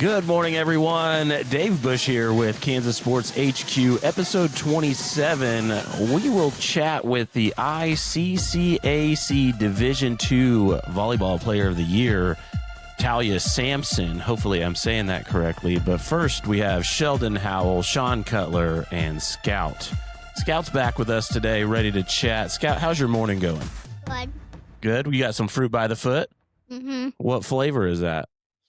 Good morning, everyone. Dave Bush here with Kansas Sports HQ, episode 27. We will chat with the ICCAC Division II Volleyball Player of the Year, Talya Sampson. Hopefully I'm saying that correctly. But first, we have Sheldon Howell, Sean Cutler, and Scout. Scout's back with us today, ready to chat. Scout, how's your morning going? Good. Good? We got some fruit by the foot? Mm-hmm. What flavor is that?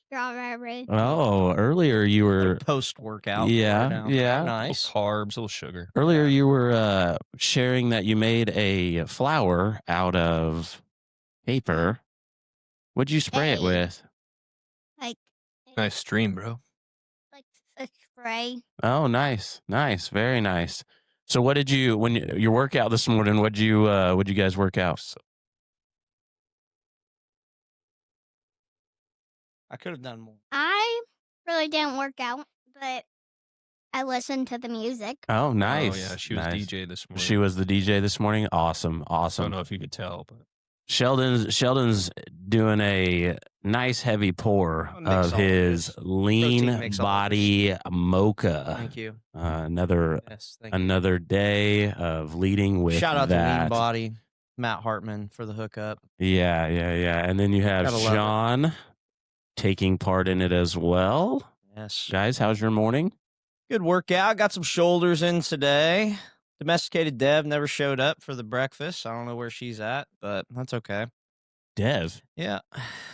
Strawberry. Oh, earlier you were post-workout. Yeah. Nice. Little carbs, a little sugar. Earlier you were sharing that you made a flower out of paper. What'd you spray it with? Like Nice stream, bro. like a spray. Oh, nice, very nice. So, what did you your workout this morning? What'd you guys work out? I could have done more. I really didn't work out, but I listened to the music. Oh, nice. Oh, yeah, she was nice. DJ this morning. She was the DJ this morning. Awesome. I don't know if you could tell, but Sheldon's doing a nice heavy pour of his lean body mocha. Thank you. Another Yes, thank you. another day of leading with Shout out that. to Lean Body, Matt Hartman for the hookup. Yeah. And then you have Gotta love it. Sean taking part in it as well. Yes. Guys, how's your morning? Good workout. Got some shoulders in today. Domesticated Dev never showed up for the breakfast. I don't know where she's at, but that's okay. Dev. Yeah.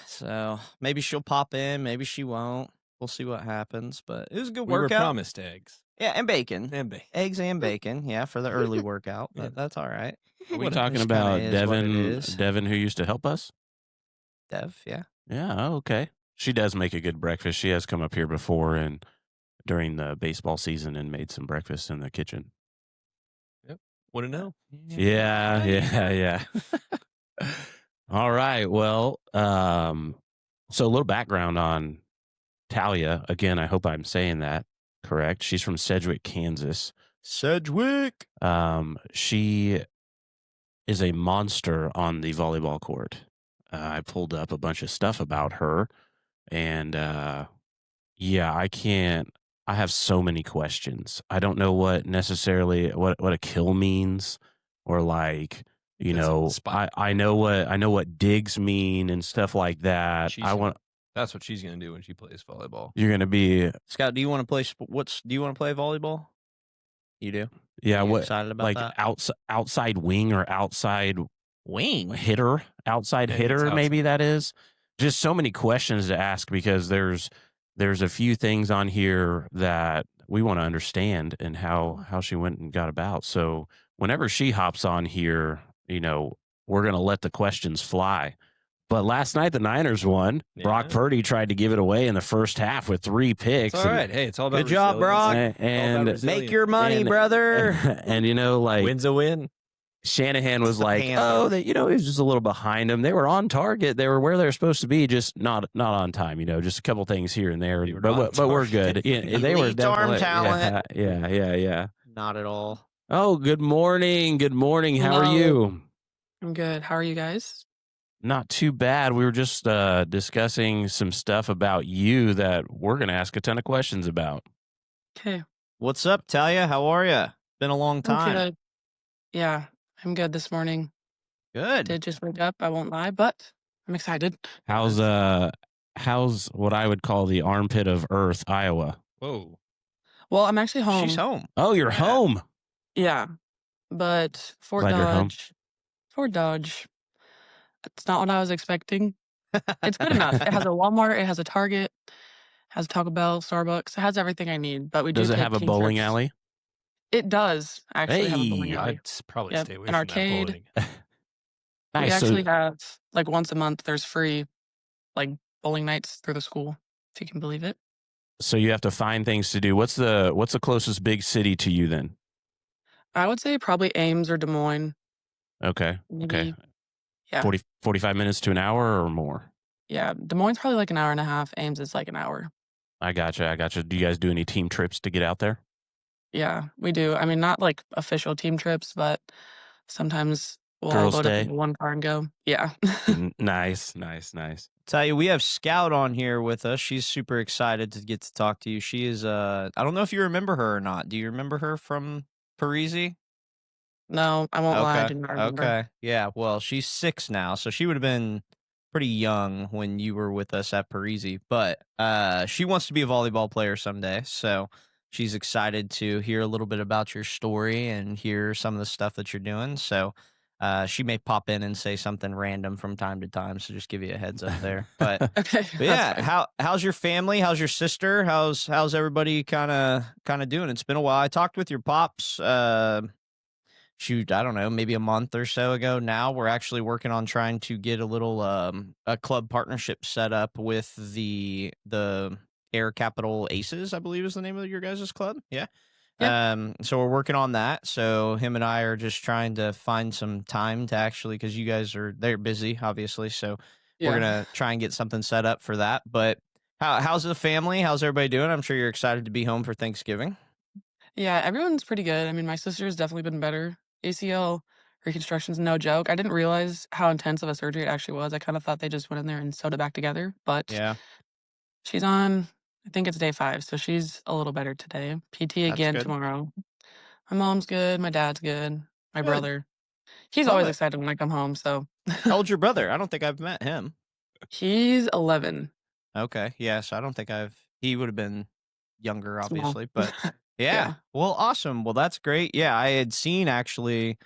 So maybe she'll pop in. Maybe she won't. We'll see what happens. But it was a good we were workout. promised eggs. Yeah, and bacon. And bacon. Eggs and bacon. Yeah, for the early workout. But Yeah. that's all right. Are we What- talking this kinda about is what it is. Devin, who used to help us? Dev, yeah. Yeah, oh, okay. She does make a good breakfast. She has come up here before and during the baseball season and made some breakfast in the kitchen. Wouldn't know. Yeah. All right. Well, so a little background on Talya. Again, I hope I'm saying that correct. She's from Sedgick, Kansas. Sedgwick. She is a monster on the volleyball court. I pulled up a bunch of stuff about her, and I have so many questions. I don't know what necessarily what a kill means, or like, you That's know, spot. I know what digs mean and stuff like that. That's what she's gonna do when she plays volleyball. You're gonna be Scott, do you want to play? Do you want to play volleyball? You do. yeah. Are you What excited about like that? outside wing or outside Wing. hitter? Outside I think it's hitter, outside. maybe that is. Just so many questions to ask because there's a few things on here that we want to understand and how she went and got about. So whenever she hops on here, you know, we're going to let the questions fly. But last night the Niners won. Yeah. Brock Purdy tried to give it away in the first half with 3 picks. It's all right. Hey, it's all about Good job, resilience. Brock. And Make your money, and- brother. and you know, like Win's a win. Shanahan was like, Panther. oh, he was just a little behind them. They were on target. They were where they were supposed to be, just not on time. You know, just a couple things here and there. They were on But we're target. good. Yeah, they were Elite arm definitely. talent. Yeah. Not at all. Oh, good morning. How are Hello. you? I'm good. How are you guys? Not too bad. We were just discussing some stuff about you that we're going to ask a ton of questions about. Okay. What's up, Talya? How are you? Been a long I'm time. good. Yeah, I'm good this morning. Good. Did just wake up, I won't lie, but I'm excited. How's what I would call the armpit of Earth, Iowa? Whoa. Well, I'm actually home. She's home. Oh, you're home. Yeah, but Fort Glad you're home. Dodge, it's not what I was expecting. It's good enough. It has a Walmart, it has a Target, has Taco Bell, Starbucks. It has everything I need. But we Does do it take have a team bowling trips. alley? It does actually have a bowling Hey, alley. I'd probably Yep, stay away an from arcade. that bowling. We Nice. actually have like once a month. There's free like bowling nights through the school, if you can believe it. So you have to find things to do. What's the closest big city to you then? I would say probably Ames or Des Moines. Okay. Maybe, yeah. 45 minutes to an hour or more. Yeah, Des Moines probably like an hour and a half. Ames is like an hour. I gotcha. Do you guys do any team trips to get out there? Yeah, we do. I mean, not like official team trips, but sometimes We'll all Girls' load up day. into one car and go. Yeah. Nice. Tell you, we have Scout on here with us. She's super excited to get to talk to you. She is I don't know if you remember her or not. Do you remember her from Parisi? No, I won't lie. I Okay. do not remember. Okay. Yeah. Well, she's 6 now, so she would have been pretty young when you were with us at Parisi. But she wants to be a volleyball player someday, so she's excited to hear a little bit about your story and hear some of the stuff that you're doing. So she may pop in and say something random from time to time. So just give you a heads up there. But Okay. but yeah, how's your family? How's your sister? How's everybody kind of doing? It's been a while. I talked with your pops. Shoot, I don't know, maybe a month or so ago now. We're actually working on trying to get a little a club partnership set up with the Air Capital Aces, I believe is the name of your guys' club. Yeah. So we're working on that. So him and I are just trying to find some time to actually, because you guys they're busy, obviously. So we're gonna try and get something set up for that. But how's the family? How's everybody doing? I'm sure you're excited to be home for Thanksgiving. Yeah, everyone's pretty good. I mean, my sister's definitely been better. ACL reconstruction's no joke. I didn't realize how intense of a surgery it actually was. I kind of thought they just went in there and sewed it back together, but Yeah, she's on, I think it's day 5, so she's a little better today. PT again good. tomorrow. My mom's good. My dad's good. My Good. brother. He's Love always it. excited when I come home, so How old's your brother? I don't think I've met him. he's 11. Okay. Yeah. So I don't think he would have been younger, Small. obviously, but yeah. Yeah. Well, awesome. Well, that's great. Yeah. I had seen actually,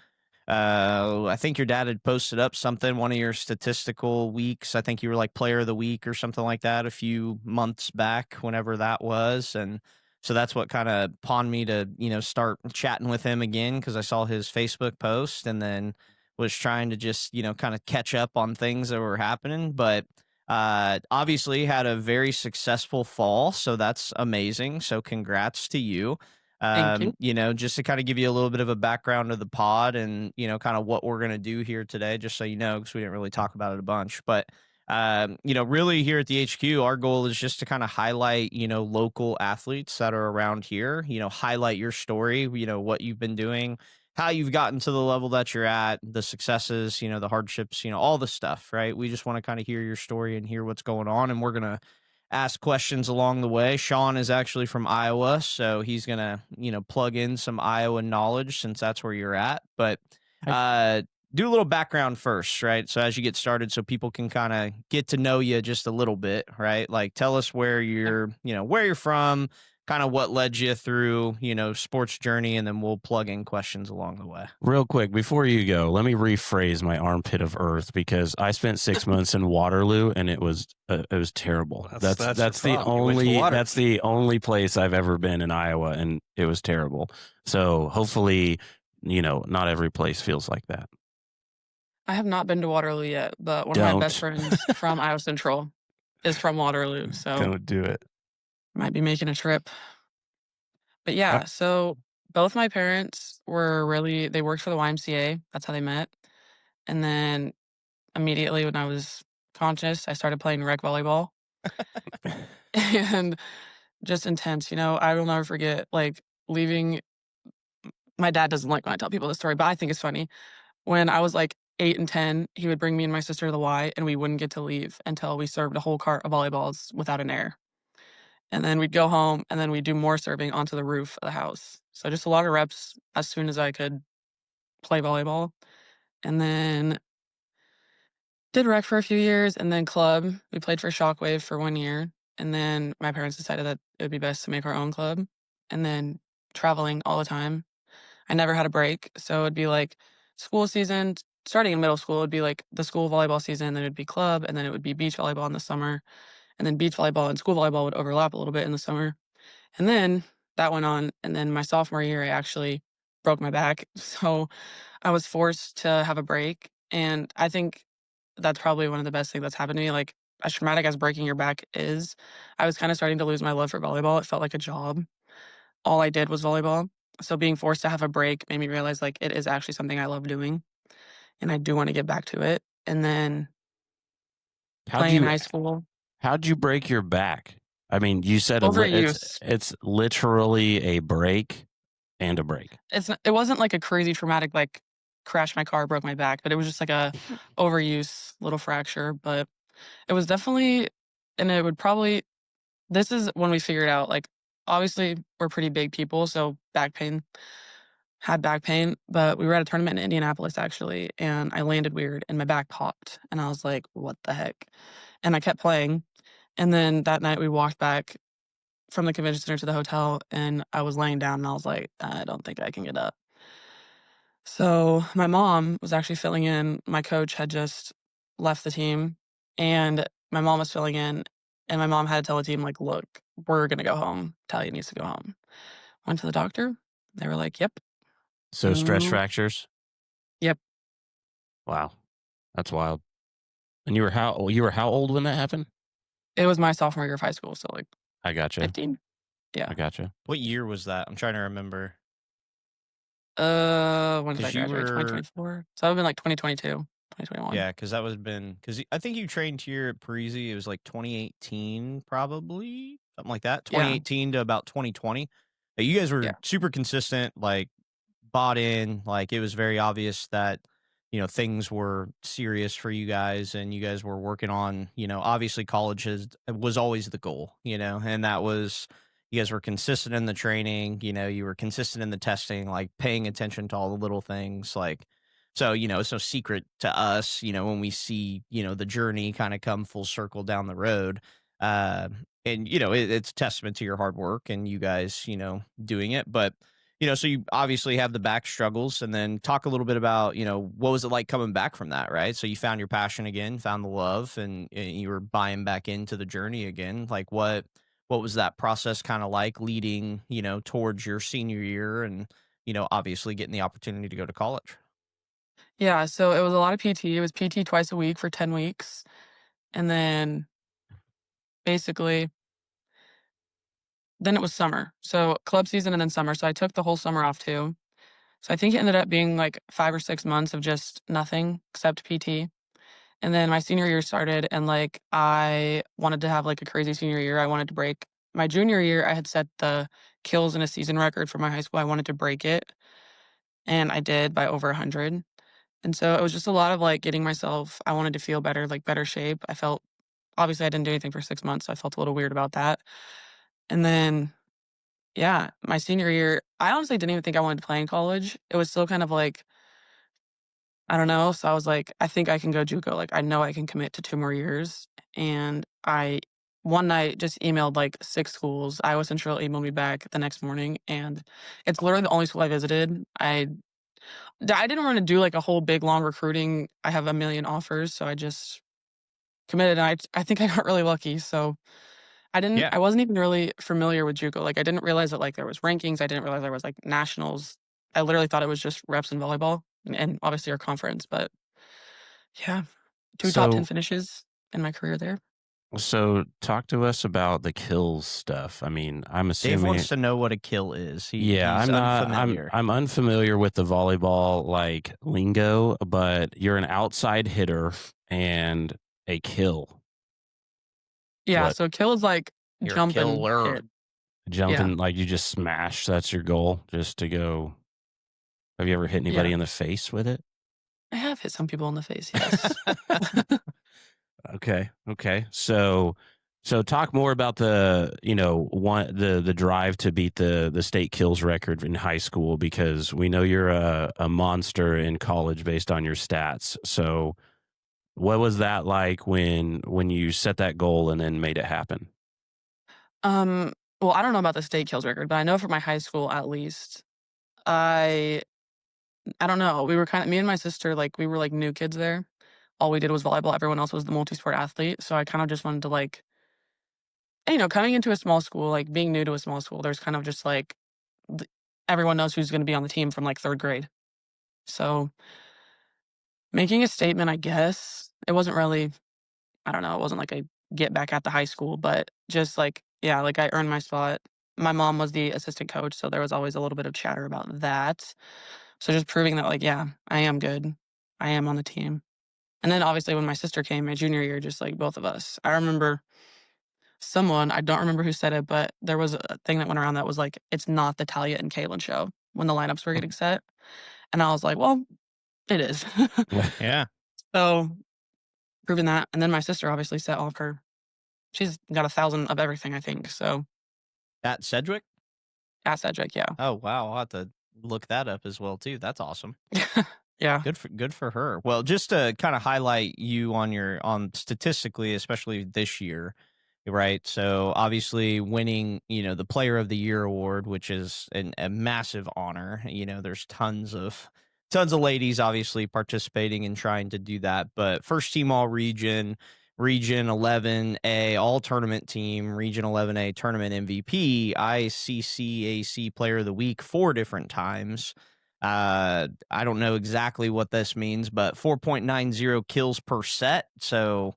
I think your dad had posted up something, one of your statistical weeks. I think you were like player of the week or something like that a few months back, whenever that was. And so that's what kind of pawned me to, start chatting with him again, because I saw his Facebook post and then was trying to just, kind of catch up on things that were happening. But obviously had a very successful fall, so that's amazing. So congrats to you. Thank you. Just to kind of give you a little bit of a background of the pod and, kind of what we're going to do here today, just so you know, because we didn't really talk about it a bunch. But, really here at the HQ, our goal is just to kind of highlight, local athletes that are around here, highlight your story, what you've been doing, how you've gotten to the level that you're at, the successes, the hardships, all the stuff, right? We just want to kind of hear your story and hear what's going on. And we're going to ask questions along the way. Sean is actually from Iowa, so he's going to, plug in some Iowa knowledge since that's where you're at. But do a little background first, right? So as you get started, so people can kind of get to know you just a little bit, right? Like tell us where you're from, kind of what led you through, sports journey, and then we'll plug in questions along the way. Real quick, before you go, let me rephrase my armpit of earth, because I spent 6 months in Waterloo and it was terrible. That's the your problem. You went to the only place I've ever been in Iowa, and it was terrible. So hopefully, not every place feels like that. I have not been to Waterloo yet, but one of my best friends from Iowa Central is from Waterloo, so Don't do it. might be making a trip. But yeah, so both my parents they worked for the YMCA. That's how they met. And then immediately when I was conscious, I started playing rec volleyball. And just intense, I will never forget, like, leaving. My dad doesn't like when I tell people this story, but I think it's funny. When I was like 8 and 10, he would bring me and my sister to the Y, and we wouldn't get to leave until we served a whole cart of volleyballs without an air. And then we'd go home, and then we'd do more serving onto the roof of the house. So just a lot of reps as soon as I could play volleyball. And then did rec for a few years, and then club. We played for Shockwave for 1 year. And then my parents decided that it would be best to make our own club. And then traveling all the time. I never had a break. So it'd be like school season, starting in middle school, it'd be like the school volleyball season, then it'd be club, and then it would be beach volleyball in the summer. And then beach volleyball and school volleyball would overlap a little bit in the summer. And then that went on. And then my sophomore year, I actually broke my back. So I was forced to have a break. And I think that's probably one of the best things that's happened to me. Like, as traumatic as breaking your back is, I was kind of starting to lose my love for volleyball. It felt like a job. All I did was volleyball. So being forced to have a break made me realize, like, it is actually something I love doing. And I do want to get back to it. And then playing in high school. How'd you break your back? I mean, you said Overuse. it's literally a break and a break. It wasn't like a crazy traumatic, like crashed my car, broke my back, but it was just like a overuse little fracture. But it was definitely, and it would probably, this is when we figured out, like, obviously we're pretty big people, so had back pain, but we were at a tournament in Indianapolis actually, and I landed weird and my back popped, and I was like, what the heck? And I kept playing. And then that night we walked back from the convention center to the hotel, and I was laying down and I was like, I don't think I can get up. So my mom was actually filling in. My coach had just left the team, and my mom was filling in, and my mom had to tell the team, like, look, we're gonna go home. Talia needs to go home. Went to the doctor. They were like, yep. So stress Mm, fractures. Yep. Wow, that's wild. And you were how old when that happened? It was my sophomore year of high school, so like I gotcha. 15. Yeah. I gotcha. What year was that? I'm trying to remember. When did I 'Cause you graduate? were 2024. So I've been like 2022, 2021. Yeah, because that was because I think you trained here at Parisi. It was like 2018, probably something like that. Yeah. 2018 to about 2020. You guys were Yeah. super consistent, like bought in. Like it was very obvious that things were serious for you guys, and you guys were working on. Obviously college was always the goal. And that was. You guys were consistent in the training. You were consistent in the testing, like paying attention to all the little things, like. So, it's no secret to us, when we see, the journey kind of come full circle down the road. And, it's a testament to your hard work and you guys, doing it. But, so you obviously have the back struggles, and then talk a little bit about, what was it like coming back from that, right? So you found your passion again, found the love, and you were buying back into the journey again. Like what was that process kind of like leading, towards your senior year and, obviously getting the opportunity to go to college? Yeah, so it was a lot of PT. It was PT twice a week for 10 weeks. And then basically, then it was summer. So club season and then summer. So I took the whole summer off too. So I think it ended up being like 5 or 6 months of just nothing except PT. And then my senior year started, and like I wanted to have like a crazy senior year. I wanted to break my junior year. I had set the kills in a season record for my high school. I wanted to break it, and I did by over 100. And so it was just a lot of like getting myself, I wanted to feel better, like better shape. I felt, obviously I didn't do anything for 6 months, so I felt a little weird about that. And then, yeah, my senior year, I honestly didn't even think I wanted to play in college. It was still kind of like, I don't know. So I was like, I think I can go JUCO. Like, I know I can commit to 2 more years. And I, one night, just emailed like 6 schools. Iowa Central emailed me back the next morning, and it's literally the only school I visited. I didn't want to do like a whole big long recruiting. I have a million offers, so I just committed. And I think I got really lucky. So Yeah. I wasn't even really familiar with JUCO. Like I didn't realize that like there was rankings. I didn't realize there was like nationals. I literally thought it was just reps in volleyball and obviously our conference. But yeah, 2 top 10 So finishes in my career there. so talk to us about the kills stuff. I mean, I'm Dave assuming. wants to know what a kill is. Yeah, He's I'm not. unfamiliar. I'm unfamiliar with the volleyball like lingo, but you're an outside hitter and a kill. Yeah, What so kill is like You're a jump and killer. hit. jumping like you just smash? That's your goal, just to go. Have you ever hit anybody Yeah. in the face with it? I have hit some people in the face, yes. Okay. So talk more about the the drive to beat the state kills record in high school, because we know you're a monster in college based on your stats. So what was that like when you set that goal and then made it happen? Well, I don't know about the state kills record, but I know for my high school at least, I I don't know. We were me and my sister, like we were like new kids there. All we did was volleyball. Everyone else was the multi-sport athlete. So I kind of just wanted to like, coming into a small school, like being new to a small school, there's kind of just like th- everyone knows who's going to be on the team from like 3rd grade. So making a statement, I guess it wasn't really, I don't know, it wasn't like a get back at the high school, but just like, yeah, like I earned my spot. My mom was the assistant coach, so there was always a little bit of chatter about that. So just proving that, like, yeah, I am good. I am on the team. And then obviously when my sister came my junior year, just like both of us, I remember I don't remember who said it, but there was a thing that went around that was like, it's not the Talia and Kaylin show when the lineups were getting set. And I was like, well, It is. Yeah. So proving that. And then my sister obviously set off she's got 1,000 of everything, I think. So At Sedgwick? at Sedgick, yeah. Oh, wow. I'll have to look that up as well, too. That's awesome. Yeah. Good for her. Well, just to kind of highlight you on statistically, especially this year, right? So obviously winning, the Player of the Year award, which is a massive honor. There's tons of ladies obviously participating and trying to do that, but first team all region, Region 11A all tournament team, Region 11A tournament MVP, ICCAC Player of the Week 4 different times. I don't know exactly what this means, but 4.90 kills per set. So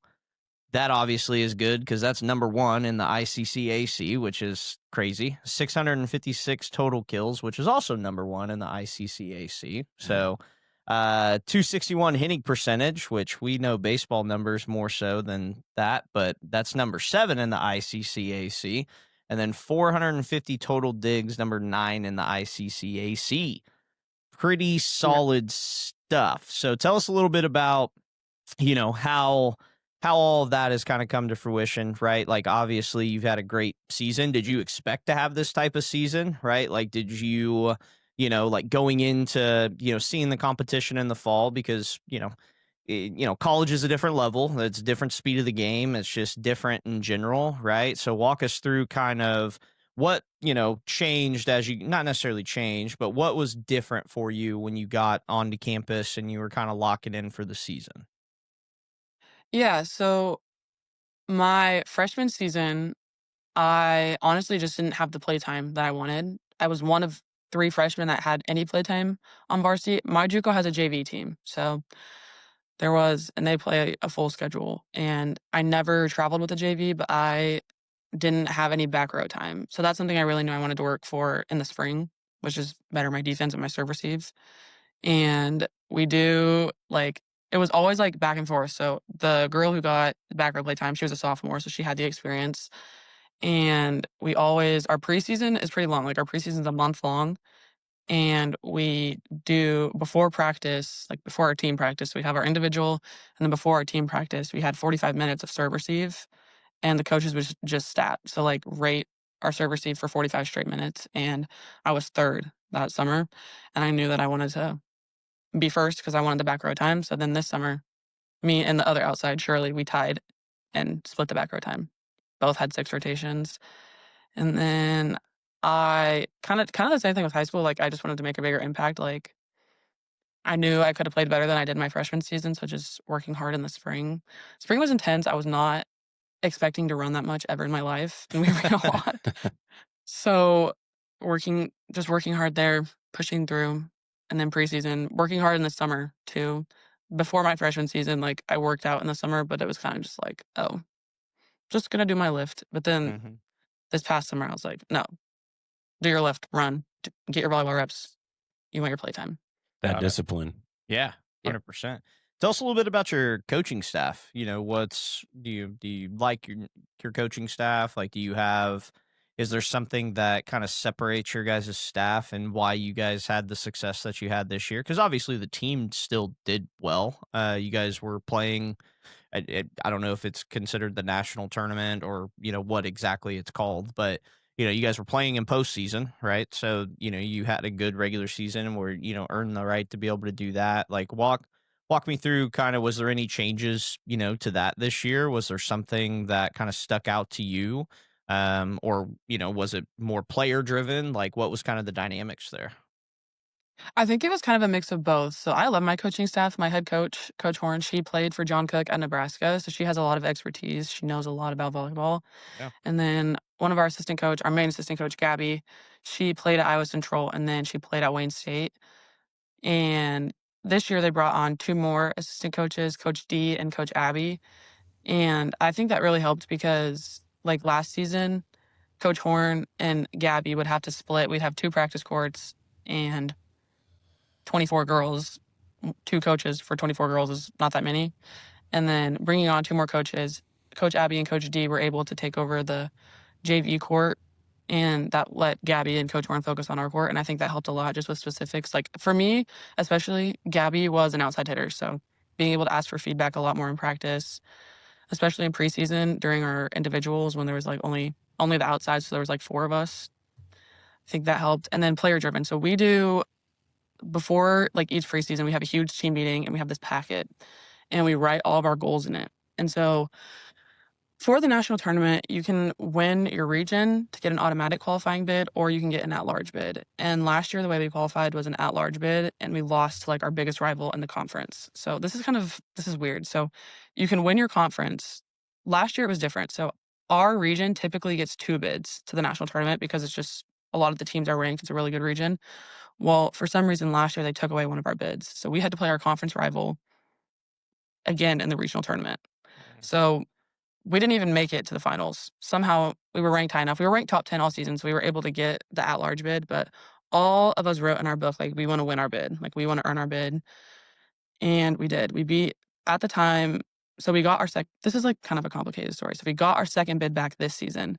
that obviously is good because that's number 1 in the ICCAC, which is crazy. 656 total kills, which is also number 1 in the ICCAC. So 261 hitting percentage, which we know baseball numbers more so than that, but that's number 7 in the ICCAC. And then 450 total digs, number 9 in the ICCAC. Pretty solid stuff. So tell us a little bit about, how all of that has kind of come to fruition, right? Like obviously you've had a great season. Did you expect to have this type of season, right? Like did you, like going into, seeing the competition in the fall because, college is a different level. It's a different speed of the game. It's just different in general, right? So walk us through kind of what, changed as you, not necessarily changed, but what was different for you when you got onto campus and you were kind of locking in for the season? Yeah. So my freshman season, I honestly just didn't have the playtime that I wanted. I was one of 3 freshmen that had any playtime on varsity. My JUCO has a JV team, so and they play a full schedule. And I never traveled with a JV, but I didn't have any back row time. So that's something I really knew I wanted to work for in the spring, which is better my defense and my serve receive. And we do it was always back and forth. So the girl who got back row play time, she was a sophomore, so she had the experience. And our preseason is pretty long. Like our preseason's a month long. And we do before practice, before our team practice, we have our individual. And then before our team practice, we had 45 minutes of serve receive. And the coaches would just stat. So rate our serve receive for 45 straight minutes. And I was 3rd that summer. And I knew that I wanted to be first because I wanted the back row time. So then this summer, me and the other outside, Shirley, we tied and split the back row time. Both had 6 rotations. And then I kind of the same thing with high school. I just wanted to make a bigger impact. I knew I could have played better than I did my freshman season. So just working hard in the spring. Spring was intense. I was not expecting to run that much ever in my life. And we ran a lot. So working hard there, pushing through. And then preseason, working hard in the summer too. Before my freshman season, I worked out in the summer, but it was kind of just oh, just gonna do my lift. But then this past summer, I was like, no, do your lift, run, get your volleyball reps. You want your playtime. That discipline. Yeah, 100%. Tell us a little bit about your coaching staff. Do you like your coaching staff? Is there something that kind of separates your guys' staff and why you guys had the success that you had this year? Because obviously the team still did well. You guys were playing, I don't know if it's considered the national tournament or, what exactly it's called, but, you guys were playing in postseason, right? So, you had a good regular season where, earned the right to be able to do that. Walk me through kind of, was there any changes, to that this year? Was there something that kind of stuck out to you? Or, was it more player driven? What was kind of the dynamics there? I think it was kind of a mix of both. So I love my coaching staff. My head coach, Coach Horn, she played for John Cook at Nebraska. So she has a lot of expertise. She knows a lot about volleyball. Yeah. And then one of our main assistant coach, Gabby, she played at Iowa Central and then she played at Wayne State. And this year they brought on 2 more assistant coaches, Coach D and Coach Abby. And I think that really helped because last season, Coach Horn and Gabby would have to split. We'd have 2 practice courts and 24 girls. 2 coaches for 24 girls is not that many. And then bringing on 2 more coaches, Coach Abby and Coach D were able to take over the JV court and that let Gabby and Coach Warren focus on our court, and I think that helped a lot just with specifics. Like, for me, especially, Gabby was an outside hitter, so being able to ask for feedback a lot more in practice, especially in preseason during our individuals when there was, like, only the outside, so there was, like, 4 of us. I think that helped. And then player driven. So we do, before, like, each preseason, we have a huge team meeting, and we have this packet, and we write all of our goals in it. And so for the national tournament, you can win your region to get an automatic qualifying bid, or you can get an at-large bid. And last year, the way we qualified was an at-large bid, and we lost to, like, our biggest rival in the conference. So this is weird. So you can win your conference. Last year, it was different. So our region typically gets 2 bids to the national tournament because it's just a lot of the teams are ranked. It's a really good region. Well, for some reason, last year, they took away one of our bids. So we had to play our conference rival again in the regional tournament. So we didn't even make it to the finals. Somehow we were ranked high enough. We were ranked top 10 all season, so we were able to get the at-large bid. But all of us wrote in our book, like, we want to win our bid. Like, we want to earn our bid. And we did. We beat, at the time, so we got our this is, like, kind of a complicated story. So we got our second bid back this season,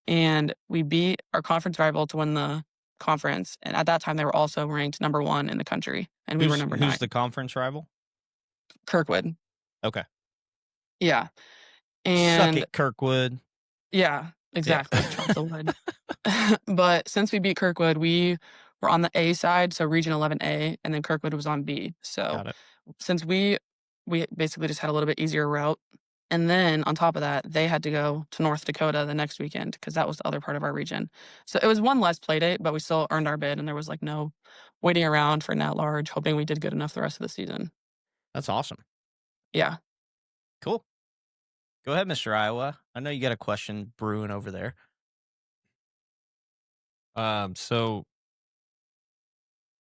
and we beat our conference rival to win the conference. And at that time, they were also ranked number 1 in the country, and we were number 9. Who's the conference rival? Kirkwood. Okay. Yeah. Suck And it, Kirkwood. yeah, exactly. Chop the wood. But since we beat Kirkwood, we were on the A side, so Region 11A, and then Kirkwood was on B. So Got it. since we basically just had a little bit easier route, and then on top of that, they had to go to North Dakota the next weekend because that was the other part of our region. So it was one less play date, but we still earned our bid, and there was, like, no waiting around for an at-large, hoping we did good enough the rest of the season. That's awesome. Yeah. Cool. Go ahead, Mr. Iowa. I know you got a question brewing over there. So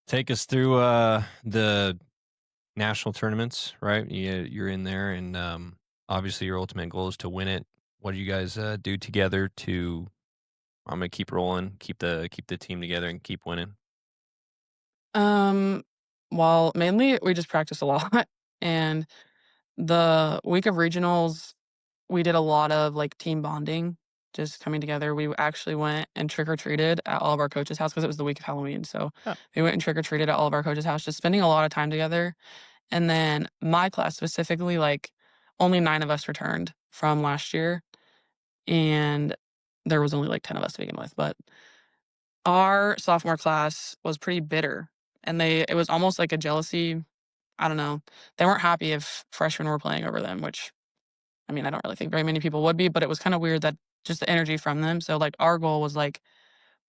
take us through the national tournaments, right? You're in there, and obviously your ultimate goal is to win it. What do you guys do together to? I'm gonna keep rolling, keep the team together, and keep winning. Well, mainly we just practice a lot, and the week of regionals, we did a lot of, like, team bonding, just coming together. We actually went and trick-or-treated at all of our coaches' house because it was the week of Halloween. So Huh. we went and trick-or-treated at all of our coaches' house, just spending a lot of time together. And then my class specifically, like, only 9 of us returned from last year, and there was only, like, 10 of us to begin with. But our sophomore class was pretty bitter, and it was almost like a jealousy. I don't know. They weren't happy if freshmen were playing over them, which, I mean, I don't really think very many people would be, but it was kind of weird that just the energy from them. So, like, our goal was, like,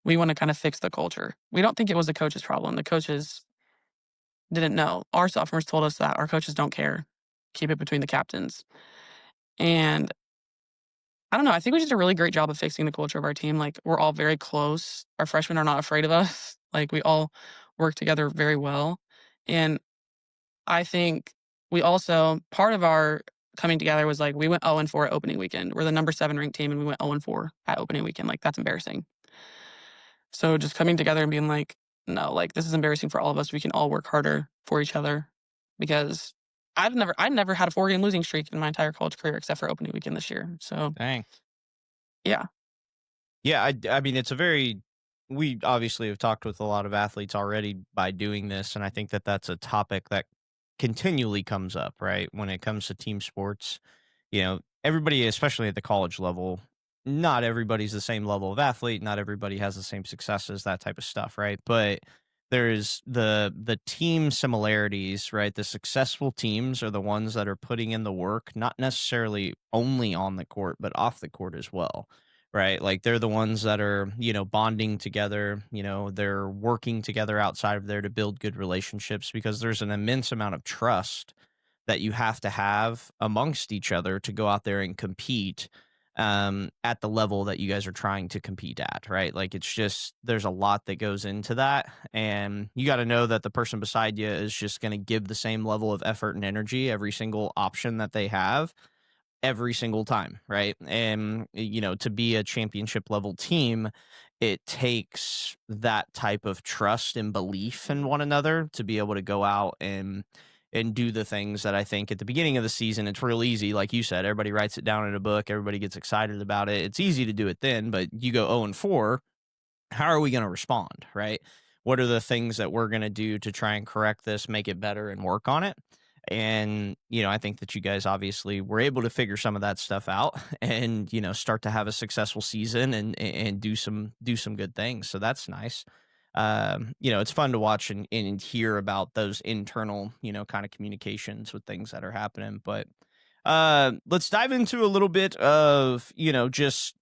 we want to kind of fix the culture. We don't think it was the coach's problem. The coaches didn't know. Our sophomores told us that our coaches don't care. Keep it between the captains. And I don't know. I think we did a really great job of fixing the culture of our team. Like, we're all very close. Our freshmen are not afraid of us. Like, we all work together very well. And I think we also, part of our coming together was, like, we went 0-4 at opening weekend. We're the number 7 ranked team, and we went 0-4 at opening weekend. Like, that's embarrassing. So just coming together and being like, no, like, this is embarrassing for all of us. We can all work harder for each other, because I never had a 4-game losing streak in my entire college career except for opening weekend this year. So Dang. yeah. Yeah, I mean, we obviously have talked with a lot of athletes already by doing this, and I think that that's a topic that continually comes up, right? When it comes to team sports, everybody, especially at the college level, not everybody's the same level of athlete, not everybody has the same successes, that type of stuff, right? But there's the team similarities, right? The successful teams are the ones that are putting in the work, not necessarily only on the court, but off the court as well, right? Like, they're the ones that are, bonding together, they're working together outside of there to build good relationships, because there's an immense amount of trust that you have to have amongst each other to go out there and compete at the level that you guys are trying to compete at, right? Like, it's just, there's a lot that goes into that, and you got to know that the person beside you is just going to give the same level of effort and energy every single option that they have every single time, right? And to be a championship level team, it takes that type of trust and belief in one another to be able to go out and do the things that I think at the beginning of the season, it's real easy. Like you said, everybody writes it down in a book. Everybody gets excited about it. It's easy to do it then, but you go 0-4 how are we going to respond, right? What are the things that we're going to do to try and correct this, make it better, and work on it? And, I think that you guys obviously were able to figure some of that stuff out and, start to have a successful season and do some good things. So that's nice. It's fun to watch and hear about those internal, kind of communications with things that are happening. But let's dive into a little bit of, just,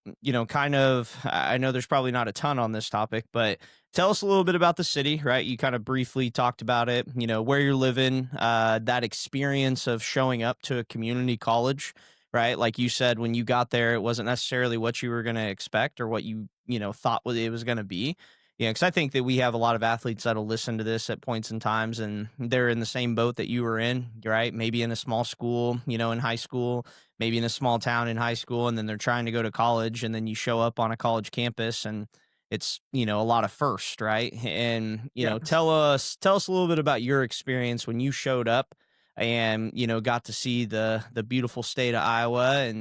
kind of, I know there's probably not a ton on this topic, but tell us a little bit about the city, right? You kind of briefly talked about it, where you're living, that experience of showing up to a community college, right? Like you said, when you got there, it wasn't necessarily what you were going to expect or what you, thought it was going to be. Yeah, because I think that we have a lot of athletes that'll listen to this at points in times, and they're in the same boat that you were in, right? Maybe in a small school, in high school, maybe in a small town in high school, and then they're trying to go to college, and then you show up on a college campus, and it's a lot of first, right? And tell us a little bit about your experience when you showed up, and got to see the beautiful state of Iowa,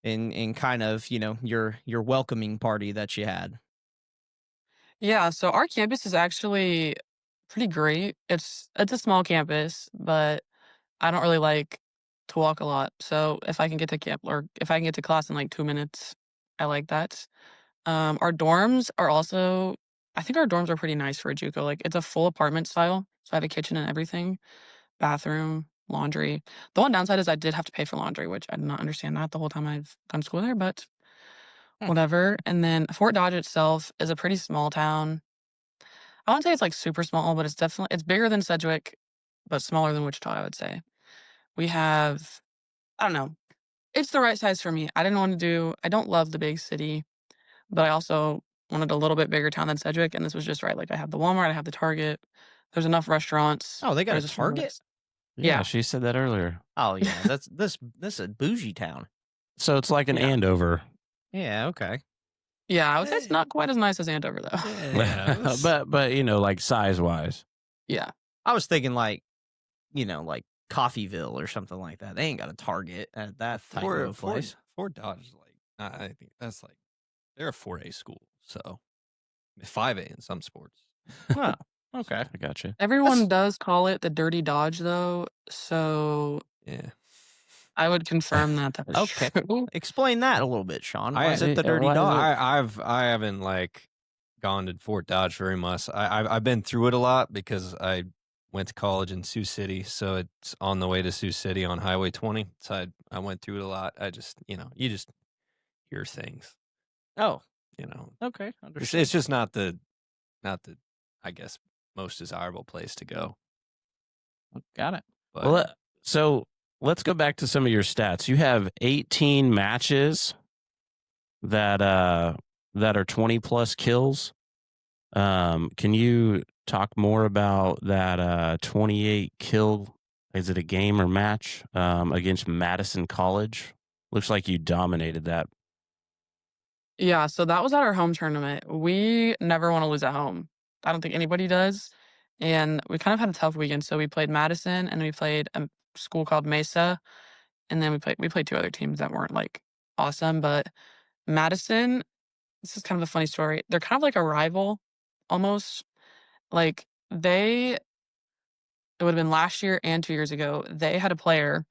and kind of your welcoming party that you had. Yeah, so our campus is actually pretty great. It's a small campus, but I don't really like to walk a lot. So if I can get to camp or if I can get to class in like 2 minutes, I like that. Our dorms are also, I think our dorms are pretty nice for a JUCO. Like it's a full apartment style, so I have a kitchen and everything, bathroom, laundry. The one downside is I did have to pay for laundry, which I did not understand that the whole time I've done school there, but whatever. And then Fort Dodge itself is a pretty small town. I wouldn't say it's like super small, but it's bigger than Sedgwick, but smaller than Wichita, I would say. We have, I don't know, it's the right size for me. I don't love the big city, but I also wanted a little bit bigger town than Sedgwick, and this was just right. Like I have the Walmart, I have the Target. There's enough restaurants. Oh, they got There's a small Target? list. Yeah, Yeah. she said that earlier. Oh yeah, this is a bougie town. So it's like an Yeah. Andover. Yeah, okay. Yeah, I would say it's not quite as nice as Andover though. Yeah, but like size wise. Yeah. I was thinking like Coffeeville or something like that. They ain't got a Target at that type of a place. Fort Dodge is like, I think that's like, they're a 4A school, so 5A in some sports. Oh, okay. I got you. Everyone does call it the Dirty Dodge though, so Yeah. I would confirm that is Okay. true. Explain that a little bit, Sean. Why is it the Yeah, Dirty why is Dog? I haven't like gone to Fort Dodge very much. I've been through it a lot because I went to college in Sioux City, so it's on the way to Sioux City on Highway 20. So I went through it a lot. I just you just hear things. Oh, It's okay. Understood. just not the I guess most desirable place to go. Got it. But Well, so let's go back to some of your stats. You have 18 matches that are 20 plus kills. Can you talk more about that 28 kill? Is it a game or match against Madison College? Looks like you dominated that. Yeah, so that was at our home tournament. We never want to lose at home. I don't think anybody does. And we kind of had a tough weekend. So we played Madison and we played a school called Mesa. And then we played two other teams that weren't like awesome. But Madison, this is kind of a funny story. They're kind of like a rival almost. Like it would have been last year and 2 years ago. They had a player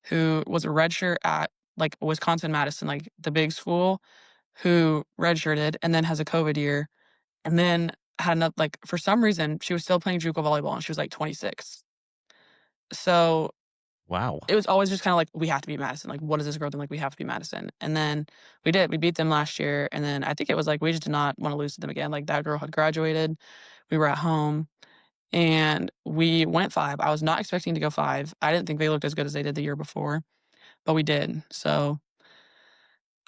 who was a redshirt at like Wisconsin Madison, like the big school, who redshirted and then has a COVID year, and then had another, like for some reason she was still playing JUCO volleyball and she was like 26. So Wow. it was always just kind of like, we have to beat Madison. Like, what is this girl doing? Like, we have to beat Madison. And then we did. We beat them last year. And then I think it was like, we just did not want to lose to them again. Like, that girl had graduated. We were at home. And we went 5. I was not expecting to go 5. I didn't think they looked as good as they did the year before. But we did. So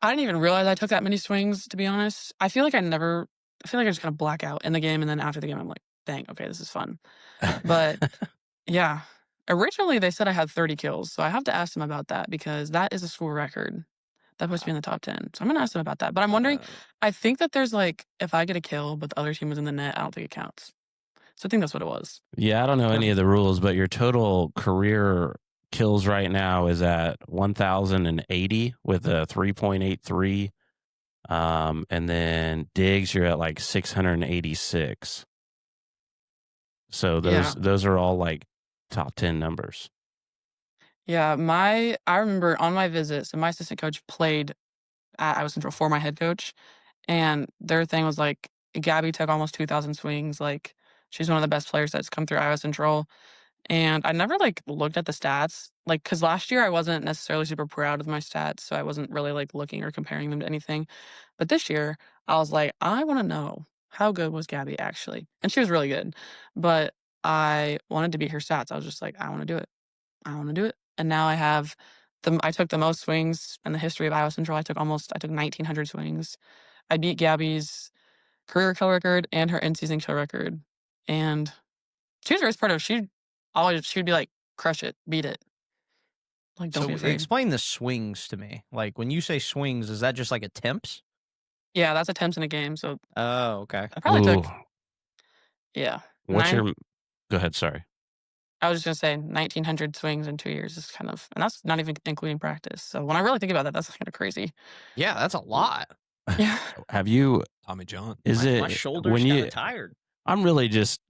I didn't even realize I took that many swings, to be honest. I feel like I just kind of black out in the game. And then after the game, I'm like, dang, okay, this is fun. But yeah. Originally, they said I had 30 kills, so I have to ask them about that because that is a school record. That puts me in the top 10. So I'm going to ask them about that. But I'm wondering, I think that there's like, if I get a kill, but the other team was in the net, I don't think it counts. So I think that's what it was. Yeah, I don't know any of the rules, but your total career kills right now is at 1,080 with a 3.83 And then digs, you're at like 686. So those are all like top 10 numbers. Yeah, I remember on my visit, so my assistant coach played at Iowa Central for my head coach, and their thing was like, Gabby took almost 2,000 swings. Like, she's one of the best players that's come through Iowa Central. And I never like looked at the stats, like, because last year I wasn't necessarily super proud of my stats, so I wasn't really like looking or comparing them to anything. But this year, I was like, I want to know how good was Gabby actually, and she was really good. But I wanted to beat her stats. I was just like, I want to do it. I want to do it. And now I took the most swings in the history of Iowa Central. I took 1,900 swings. I beat Gabby's career kill record and her in-season kill record. And she was very supportive. She'd be like, crush it, beat it. Like, don't be So afraid. explain the swings to me. Like when you say swings, is that just like attempts? Yeah, that's attempts in a game. So Oh, okay. I probably took, Ooh, yeah, what's nine. go ahead, sorry. I was just gonna say 1,900 swings in 2 years is kind of, and that's not even including practice. So when I really think about that, that's kind of crazy. Yeah, that's a lot. Yeah. Have you, Tommy John. is my it, shoulders when kind you, of tired. I'm really just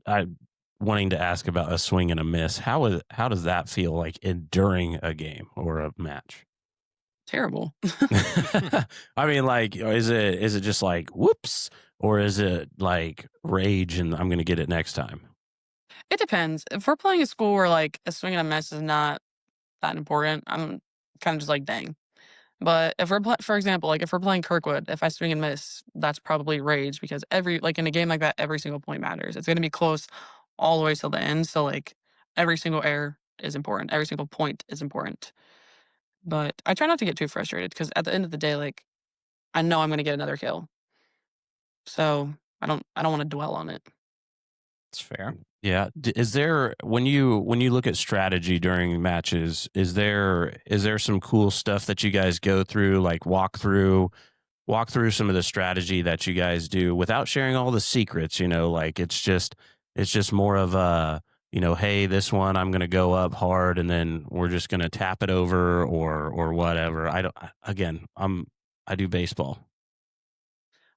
wanting to ask about a swing and a miss. How does that feel like during a game or a match? Terrible. I mean, like, is it just like whoops, or is it like rage and I'm gonna get it next time? It depends. If we're playing a school where like a swing and a miss is not that important, I'm kind of just like, dang. But if for example, like if we're playing Kirkwood, if I swing and miss, that's probably rage because like in a game like that, every single point matters. It's going to be close all the way till the end. So like every single error is important. Every single point is important. But I try not to get too frustrated because at the end of the day, like I know I'm going to get another kill. So I don't want to dwell on it. It's fair. Yeah. Is there, when you look at strategy during matches, is there some cool stuff that you guys go through, like walk through some of the strategy that you guys do without sharing all the secrets? Like it's just more of a, hey, this one I'm going to go up hard and then we're just going to tap it over or whatever. I do baseball.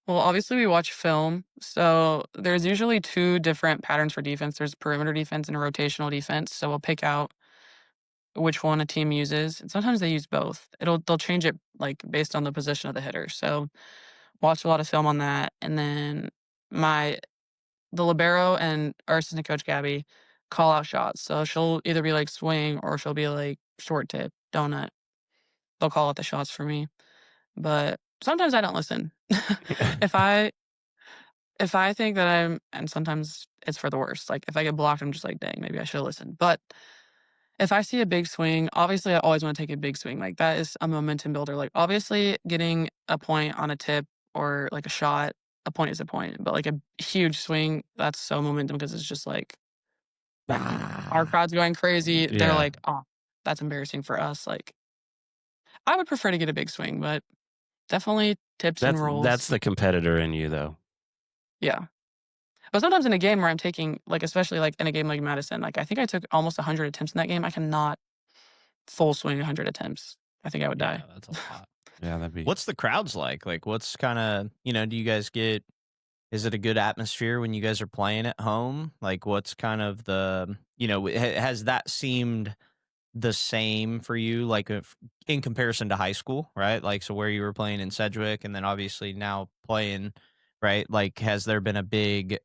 Well, obviously we watch film. So there's usually two different patterns for defense. There's perimeter defense and rotational defense. So we'll pick out which one a team uses. And sometimes they use both. They'll change it like based on the position of the hitter. So watch a lot of film on that. And then the libero and our assistant coach Gabby call out shots. So she'll either be like swing or she'll be like short tip, donut. They'll call out the shots for me. But sometimes I don't listen. if I think that and sometimes it's for the worst. Like if I get blocked, I'm just like, dang, maybe I should have listened. But if I see a big swing, obviously I always want to take a big swing. Like that is a momentum builder. Like obviously getting a point on a tip or like a shot, a point is a point. But like a huge swing, that's so momentum because it's just like our crowd's going crazy. They're Yeah. like, oh, that's embarrassing for us. Like I would prefer to get a big swing, but definitely tips and rolls. That's the competitor in you, though. Yeah. But sometimes in a game where I'm taking, like, especially like in a game like Madison, like I think I took almost 100 attempts in that game. I cannot full swing 100 attempts. I think I would die. Yeah, that's a lot. Yeah, that'd be. What's the crowds like? Like, what's kind of, do you guys is it a good atmosphere when you guys are playing at home? Like, what's kind of the, has that seemed the same for you, like in comparison to high school, right? Like, so where you were playing in Sedgwick and then obviously now playing, right? Like, has there been a big,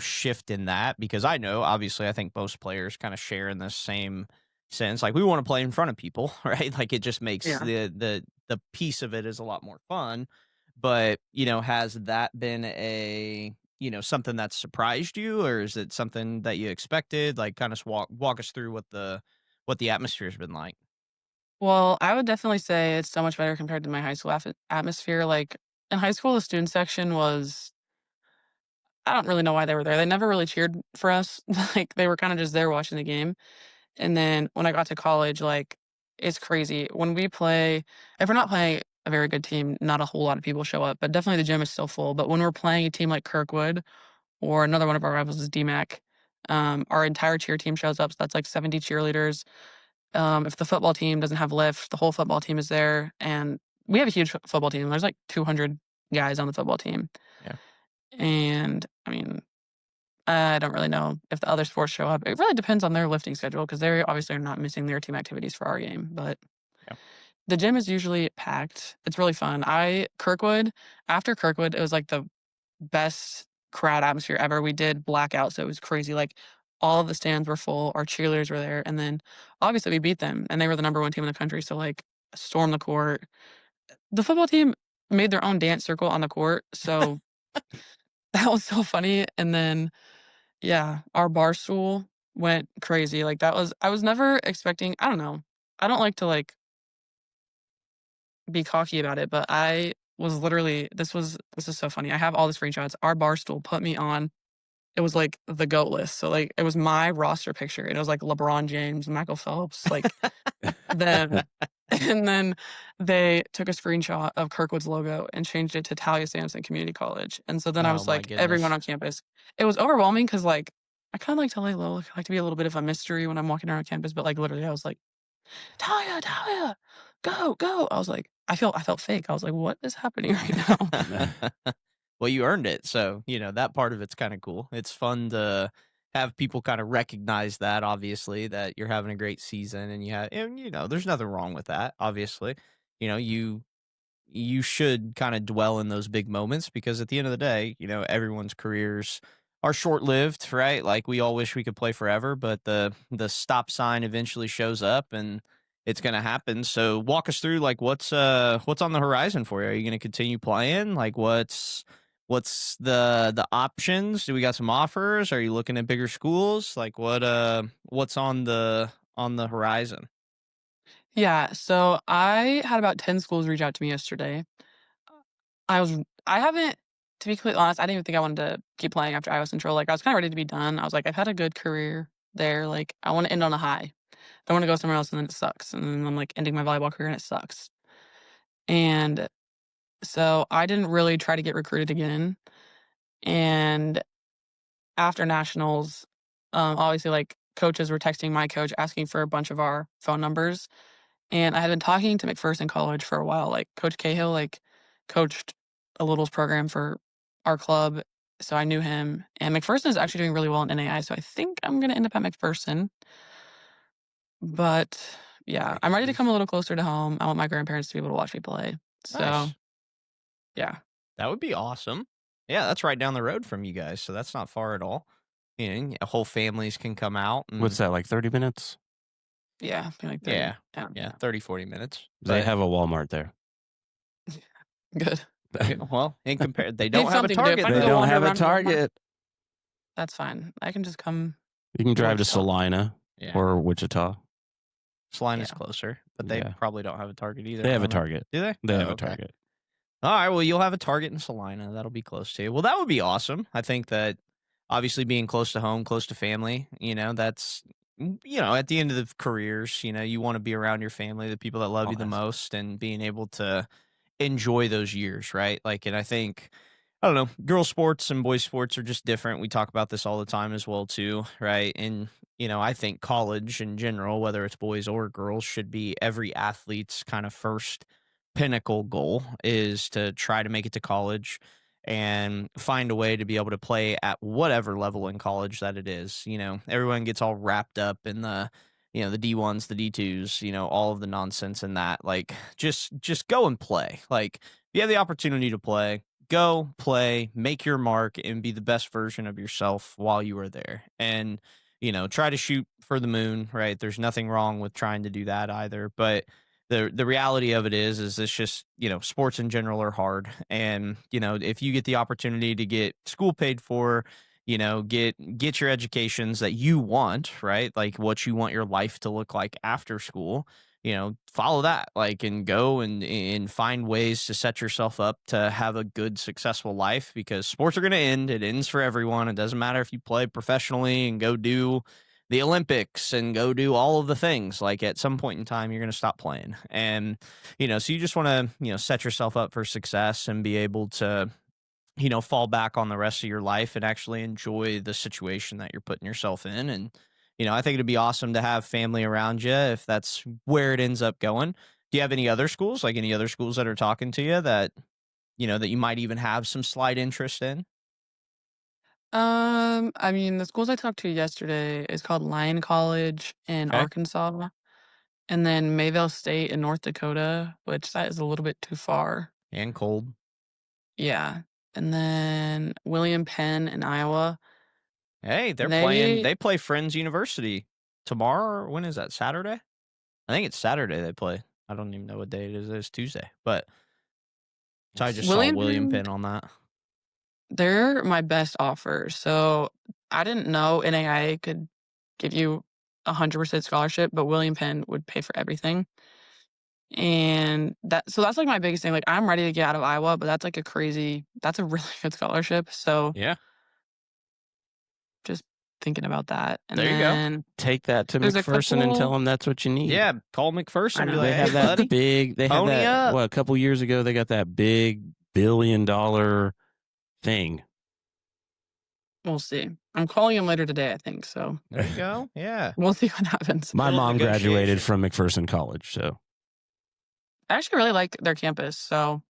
shift in that? Because I know, obviously, I think most players kind of share in the same sense. Like, we want to play in front of people, right? Like, it just makes Yeah. the piece of it is a lot more fun. But, has that been something that surprised you, or is it something that you expected? Like, kind of walk us through what the atmosphere's been like. Well, I would definitely say it's so much better compared to my high school atmosphere. Like in high school, the student section was, I don't really know why they were there. They never really cheered for us. Like they were kind of just there watching the game. And then when I got to college, like it's crazy. When we play, if we're not playing a very good team, not a whole lot of people show up, but definitely the gym is still full. But when we're playing a team like Kirkwood or another one of our rivals is DMAC, our entire cheer team shows up. So that's like 70 cheerleaders. If the football team doesn't have lift, the whole football team is there. And we have a huge football team. There's like 200 guys on the football team. Yeah. And I mean, I don't really know if the other sports show up. It really depends on their lifting schedule because they obviously are not missing their team activities for our game. But Yeah. the gym is usually packed. It's really fun. After Kirkwood, it was like the best crowd atmosphere ever. We did blackout, so it was crazy. Like all of the stands were full. Our cheerleaders were there, and then obviously we beat them, and they were the number 1 team in the country. So like stormed the court. The football team made their own dance circle on the court, so that was so funny. And then yeah, our bar stool went crazy. Like I was never expecting. I don't know. I don't like to like be cocky about it, but I was literally this is so funny. I have all the screenshots. Our bar stool put me on. It was like the GOAT list. So like it was my roster picture. And it was like LeBron James, Michael Phelps, like then and then they took a screenshot of Kirkwood's logo and changed it to Talya Sampson Community College. And so then I Oh was my like everyone goodness. on campus. It was overwhelming because like I kind of like to lay low. I like to be a little bit of a mystery when I'm walking around campus, but like literally I was like, Talya, go, go. I was like, I felt fake. I was like, what is happening right now? Well, you earned it. So, that part of it's kind of cool. It's fun to have people kind of recognize that, obviously, that you're having a great season and there's nothing wrong with that, obviously. You should kind of dwell in those big moments because at the end of the day, everyone's careers are short-lived, right? Like we all wish we could play forever, but the stop sign eventually shows up and it's going to happen. So walk us through like what's on the horizon for you? Are you going to continue playing? Like what's the options? Do we got some offers? Are you looking at bigger schools? Like what's on the horizon? Yeah, so I had about 10 schools reach out to me yesterday. I haven't, to be completely honest, I didn't even think I wanted to keep playing after Iowa Central. Like, I was kind of ready to be done. I was like, I've had a good career there. Like, I want to end on a high. I want to go somewhere else and then it sucks. And then I'm like ending my volleyball career and it sucks. And so I didn't really try to get recruited again. And after nationals, obviously, like, coaches were texting my coach asking for a bunch of our phone numbers. And I had been talking to McPherson College for a while. Like Coach Cahill, like coached a littles program for our club, so I knew him. And McPherson is actually doing really well in NAI, so I think I'm gonna end up at McPherson. But yeah, I'm ready to come a little closer to home. I want my grandparents to be able to watch me play. So Nice. yeah, That would be awesome. Yeah, that's right down the road from you guys, so that's not far at all. Whole families can come out. And, What's that, like 30 minutes? yeah, maybe like 30. yeah, 30, 40 minutes. They have a Walmart there. Good. Well, in compare, they Need don't have a something to do. If Target. I They can though. go don't wander have a around Walmart, Target. that's fine. I can just come. You can drive to Wichita. Salina Yeah. or Wichita. Salina's Yeah. closer, but they Yeah. probably don't have a Target either. They have I a don't know. Target. Do they? They have Oh, a okay. Target. All right. Well, you'll have a Target in Salina. That'll be close to you. Well, that would be awesome. I think that obviously being close to home, close to family, that's, at the end of the careers, you want to be around your family, the people that love you the Always. most, and being able to enjoy those years, right? Like, and I think, I don't know, girls sports and boys sports are just different. We talk about this all the time as well, too, right? And, I think college in general, whether it's boys or girls, should be every athlete's kind of first pinnacle goal is to try to make it to college and find a way to be able to play at whatever level in college that it is. Everyone gets all wrapped up in the D1s, the D2s, all of the nonsense in that. Like just go and play. Like if you have the opportunity to play, go play, make your mark and be the best version of yourself while you are there. And try to shoot for the moon, right? There's nothing wrong with trying to do that either, but the reality of it is it's just, sports in general are hard. And, if you get the opportunity to get school paid for, get your educations that you want, right? Like what you want your life to look like after school, follow that, like, and go and find ways to set yourself up to have a good, successful life because sports are going to end. It ends for everyone. It doesn't matter if you play professionally and go do the Olympics and go do all of the things. Like at some point in time, you're going to stop playing. And, so you just want to, set yourself up for success and be able to, fall back on the rest of your life and actually enjoy the situation that you're putting yourself in. And, I think it'd be awesome to have family around you if that's where it ends up going. Do you have any other schools, like any other schools that are talking to you that that you might even have some slight interest in? I mean, the schools I talked to yesterday is called Lyon College in Okay. Arkansas, and then Mayville State in North Dakota, which that is a little bit too far. And cold. Yeah. And then William Penn in Iowa. Hey, They they play Friends University tomorrow. When is that? Saturday? I think it's Saturday they play. I don't even know what day it is. It's Tuesday. But so I just saw William William Penn, Penn on that. they're my best offer. So I didn't know NAIA could give you 100% scholarship, but William Penn would pay for everything. And that's like my biggest thing. Like I'm ready to get out of Iowa, but that's a really good scholarship. So Yeah. just thinking about that. And There you go. then Take that to there's a McPherson and tell couple. them that's what you need. Yeah. Call I McPherson and be know. like, They hey, have that buddy. big. They have Pony that. up. What, a couple years ago, they got that big $1 billion thing. We'll see. I'm calling him later today, I think. So There you go. Yeah. we'll see what happens. My Little mom graduated negotiation. from McPherson College, so I actually really like their campus. So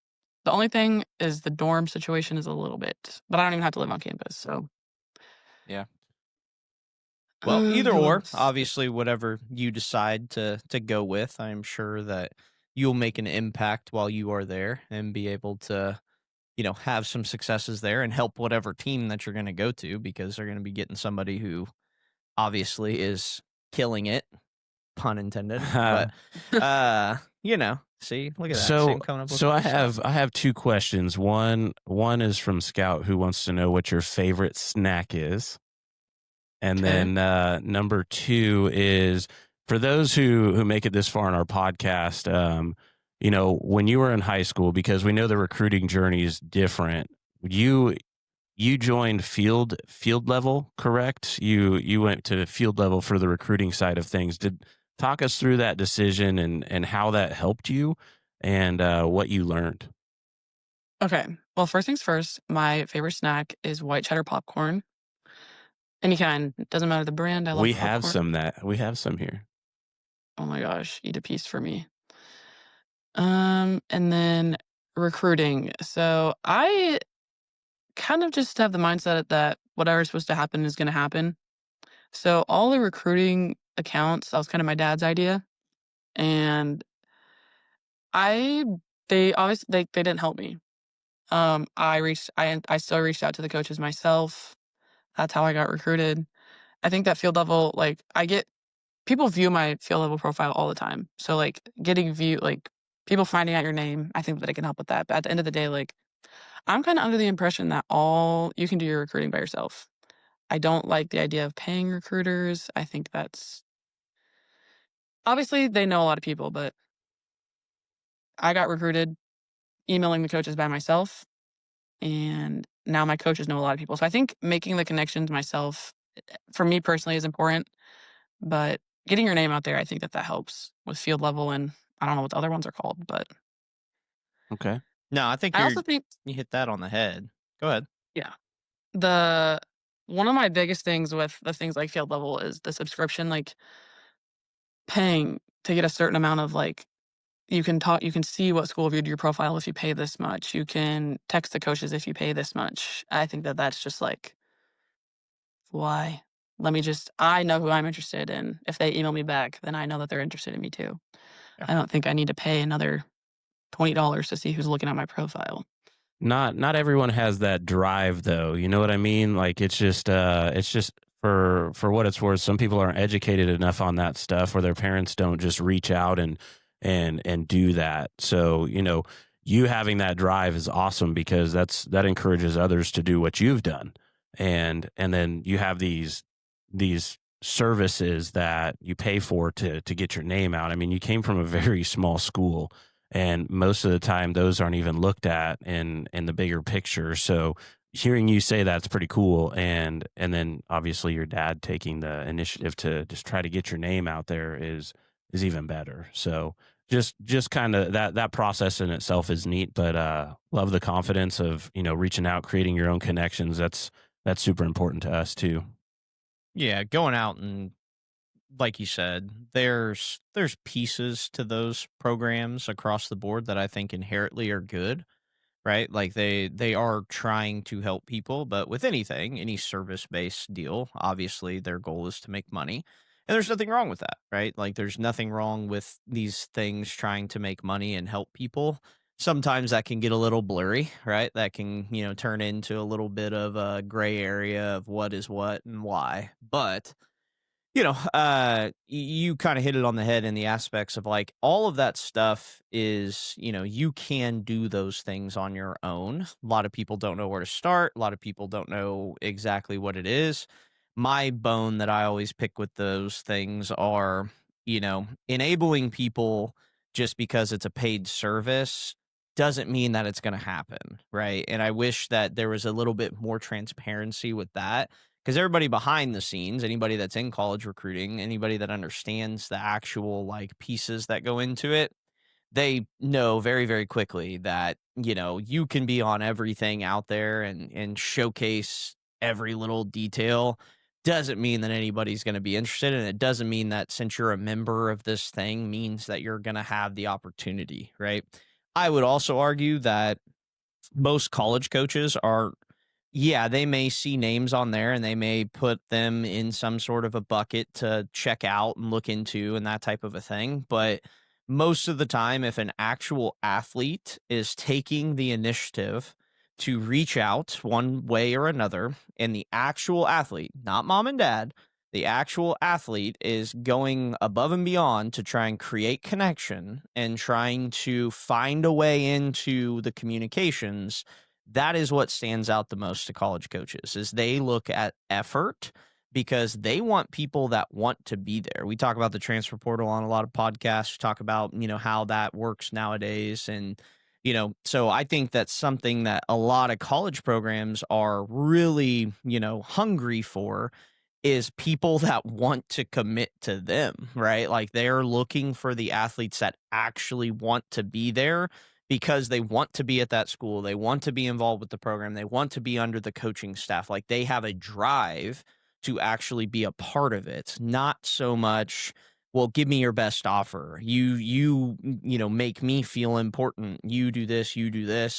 the only thing is the dorm situation is a little bit, but I don't even have to live on campus. So Yeah. Well, either who or, else? obviously, whatever you decide to go with, I'm sure that you'll make an impact while you are there and be able to, have some successes there and help whatever team that you're going to go to, because they're going to be getting somebody who obviously is killing it, pun intended. But see, look at that. See, so I'm coming up with so I cool stuff. have two questions. One is from Scout, who wants to know what your favorite snack is. And Okay. then number two is for those who make it this far in our podcast, when you were in high school, because we know the recruiting journey is different. You joined field level, correct? You went to field level for the recruiting side of things. Talk us through that decision and how that helped you and what you learned. Okay. Well, first things first, my favorite snack is white cheddar popcorn. Any kind. Doesn't matter the brand. I love We popcorn. have some here. Oh my gosh. Eat a piece for me. And then recruiting. So I kind of just have the mindset that whatever's supposed to happen is going to happen. So all the recruiting accounts, that was kind of my dad's idea. And I, they obviously, they didn't help me. I still reached out to the coaches myself. That's how I got recruited. I think that field level, like people view my field level profile all the time. So like getting people finding out your name, I think that it can help with that. But at the end of the day, like I'm kind of under the impression that you can do your recruiting by yourself. I don't like the idea of paying recruiters. I think that's obviously they know a lot of people, but I got recruited emailing the coaches by myself. And now my coaches know a lot of people. So I think making the connections myself, for me personally, is important. But getting your name out there, I think that helps with field level. And I don't know what the other ones are called, but Okay. No, I think I also think, you hit that on the head. Go ahead. yeah, one of my biggest things with the things like field level is the subscription, like paying to get a certain amount of you can see what school viewed your profile if you pay this much. You can text the coaches if you pay this much. I think that that's just like, why? I know who I'm interested in. If they email me back, then I know that they're interested in me too. Yeah. I don't think I need to pay another $20 to see who's looking at my profile. Not everyone has that drive though. You know what I mean? Like it's just for what it's worth, some people aren't educated enough on that stuff, or their parents don't just reach out and do that. So, you having that drive is awesome, because that encourages others to do what you've done. And then you have these services that you pay for to get your name out. I mean, you came from a very small school, and most of the time those aren't even looked at in the bigger picture. So hearing you say that's pretty cool, and then obviously your dad taking the initiative to just try to get your name out there is even better. So just kind of that process in itself is neat, but love the confidence of reaching out, creating your own connections. That's super important to us too. Yeah, going out and, like you said, there's pieces to those programs across the board that I think inherently are good, right? Like they are trying to help people, but with anything, any service-based deal, obviously their goal is to make money. And there's nothing wrong with that, right? Like there's nothing wrong with these things trying to make money and help people. Sometimes that can get a little blurry, right? That can, turn into a little bit of a gray area of what is what and why. But you kind of hit it on the head in the aspects of like all of that stuff is, you can do those things on your own. A lot of people don't know where to start. A lot of people don't know exactly what it is. My bone that I always pick with those things are, enabling people just because it's a paid service doesn't mean that it's going to happen. Right. And I wish that there was a little bit more transparency with that because everybody behind the scenes, anybody that's in college recruiting, anybody that understands the actual like pieces that go into it, they know very, very quickly that, you can be on everything out there and showcase every little detail. Doesn't mean that anybody's going to be interested. And it doesn't mean that since you're a member of this thing means that you're going to have the opportunity, right? I would also argue that most college coaches are, yeah, they may see names on there and they may put them in some sort of a bucket to check out and look into and that type of a thing. But most of the time, if an actual athlete is taking the initiative to reach out one way or another, and the actual athlete, not mom and dad, the actual athlete is going above and beyond to try and create connection and trying to find a way into the communications, that is what stands out the most to college coaches is they look at effort because they want people that want to be there. We talk about the transfer portal on a lot of podcasts. We talk about, how that works nowadays. And, so I think that's something that a lot of college programs are really, hungry for is people that want to commit to them, right? Like they're looking for the athletes that actually want to be there because they want to be at that school. They want to be involved with the program. They want to be under the coaching staff. Like they have a drive to actually be a part of it, not so much, well, give me your best offer. Make me feel important. You do this.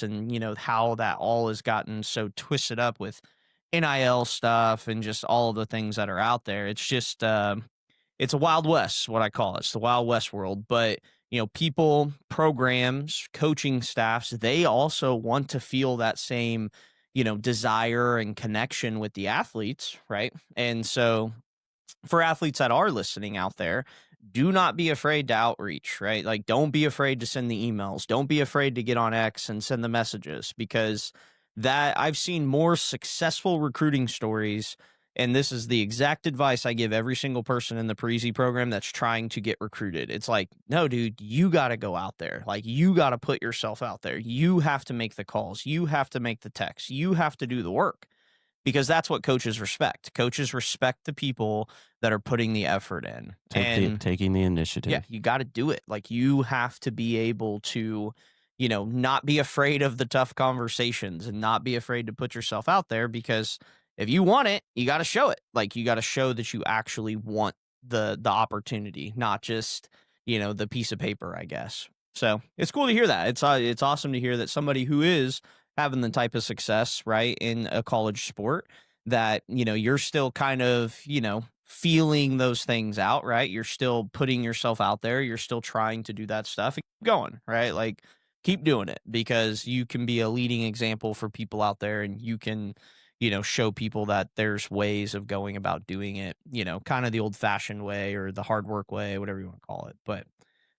And, how that all has gotten so twisted up with NIL stuff and just all of the things that are out there. It's just, it's a Wild West, what I call it. It's the Wild West world. But, people, programs, coaching staffs, they also want to feel that same, desire and connection with the athletes, right? And so for athletes that are listening out there, do not be afraid to outreach, right? Like, don't be afraid to send the emails. Don't be afraid to get on X and send the messages because that I've seen more successful recruiting stories. And this is the exact advice I give every single person in the Parisi program that's trying to get recruited. It's like, no, dude, you got to go out there. Like, you got to put yourself out there. You have to make the calls. You have to make the texts. You have to do the work because that's what coaches respect. Coaches respect the people that are putting the effort in. Taking the initiative. Yeah, you got to do it. Like, you have to be able to, not be afraid of the tough conversations and not be afraid to put yourself out there because if you want it, you got to show it. Like, you got to show that you actually want the opportunity, not just, the piece of paper, I guess. So it's cool to hear that. It's awesome to hear that somebody who is having the type of success, right, in a college sport that, you're still kind of, feeling those things out, right? You're still putting yourself out there. You're still trying to do that stuff and keep going, right? Like, keep doing it because you can be a leading example for people out there and you can, show people that there's ways of going about doing it, kind of the old fashioned way or the hard work way, whatever you want to call it. But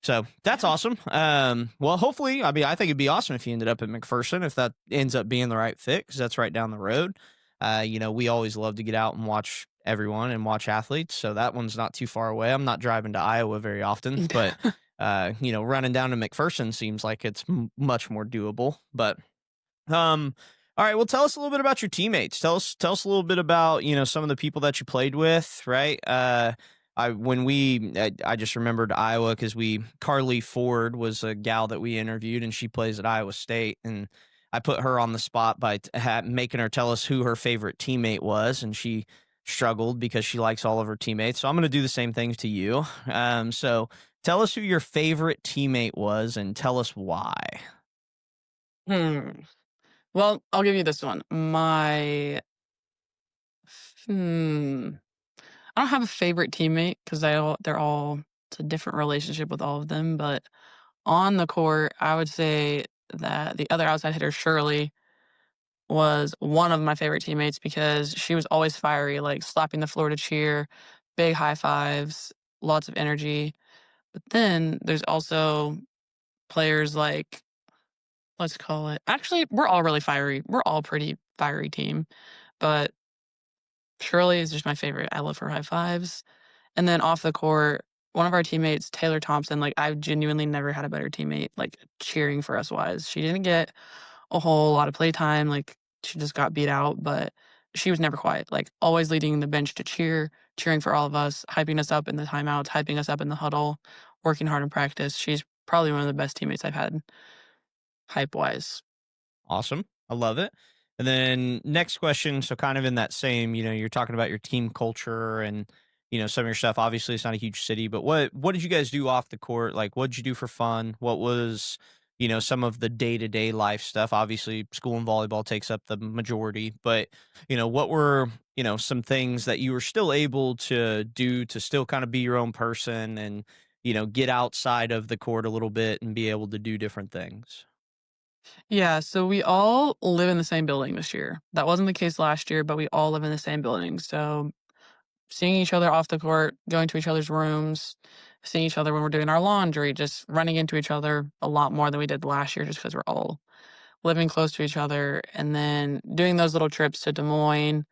so that's awesome. Well, hopefully, I think it'd be awesome if you ended up at McPherson, if that ends up being the right fit, because that's right down the road. We always love to get out and watch everyone and watch athletes. So that one's not too far away. I'm not driving to Iowa very often, but, running down to McPherson seems like it's much more doable. But, all right. Well, tell us a little bit about your teammates. Tell us a little bit about, some of the people that you played with, right? I just remembered Iowa because Carly Ford was a gal that we interviewed and she plays at Iowa State. And I put her on the spot by making her tell us who her favorite teammate was. And she struggled because she likes all of her teammates. So I'm going to do the same things to you. So tell us who your favorite teammate was and tell us why. Well, I'll give you this one. I don't have a favorite teammate because they're all it's a different relationship with all of them. But on the court, I would say that the other outside hitter, Shirley, was one of my favorite teammates because she was always fiery, like slapping the floor to cheer, big high fives, lots of energy. But then there's also players like, let's call it, actually, we're all really fiery. We're all pretty fiery team. But Shirley is just my favorite. I love her high fives. And then off the court, one of our teammates, Talya Thompson, like I've genuinely never had a better teammate, like cheering for us wise. She didn't get a whole lot of playtime, like she just got beat out, but she was never quiet, like always leading the bench to cheer, cheering for all of us, hyping us up in the timeouts, hyping us up in the huddle, working hard in practice. She's probably one of the best teammates I've had hype wise. Awesome. I love it. And then next question. So kind of in that same, you're talking about your team culture and, some of your stuff. Obviously it's not a huge city, but what did you guys do off the court? Like, what did you do for fun? What was, some of the day-to-day life stuff? Obviously school and volleyball takes up the majority, but, what were, some things that you were still able to do to still kind of be your own person and, get outside of the court a little bit and be able to do different things? Yeah, so we all live in the same building this year. That wasn't the case last year, but we all live in the same building. So seeing each other off the court, going to each other's rooms, seeing each other when we're doing our laundry, just running into each other a lot more than we did last year just because we're all living close to each other. And then doing those little trips to Des Moines.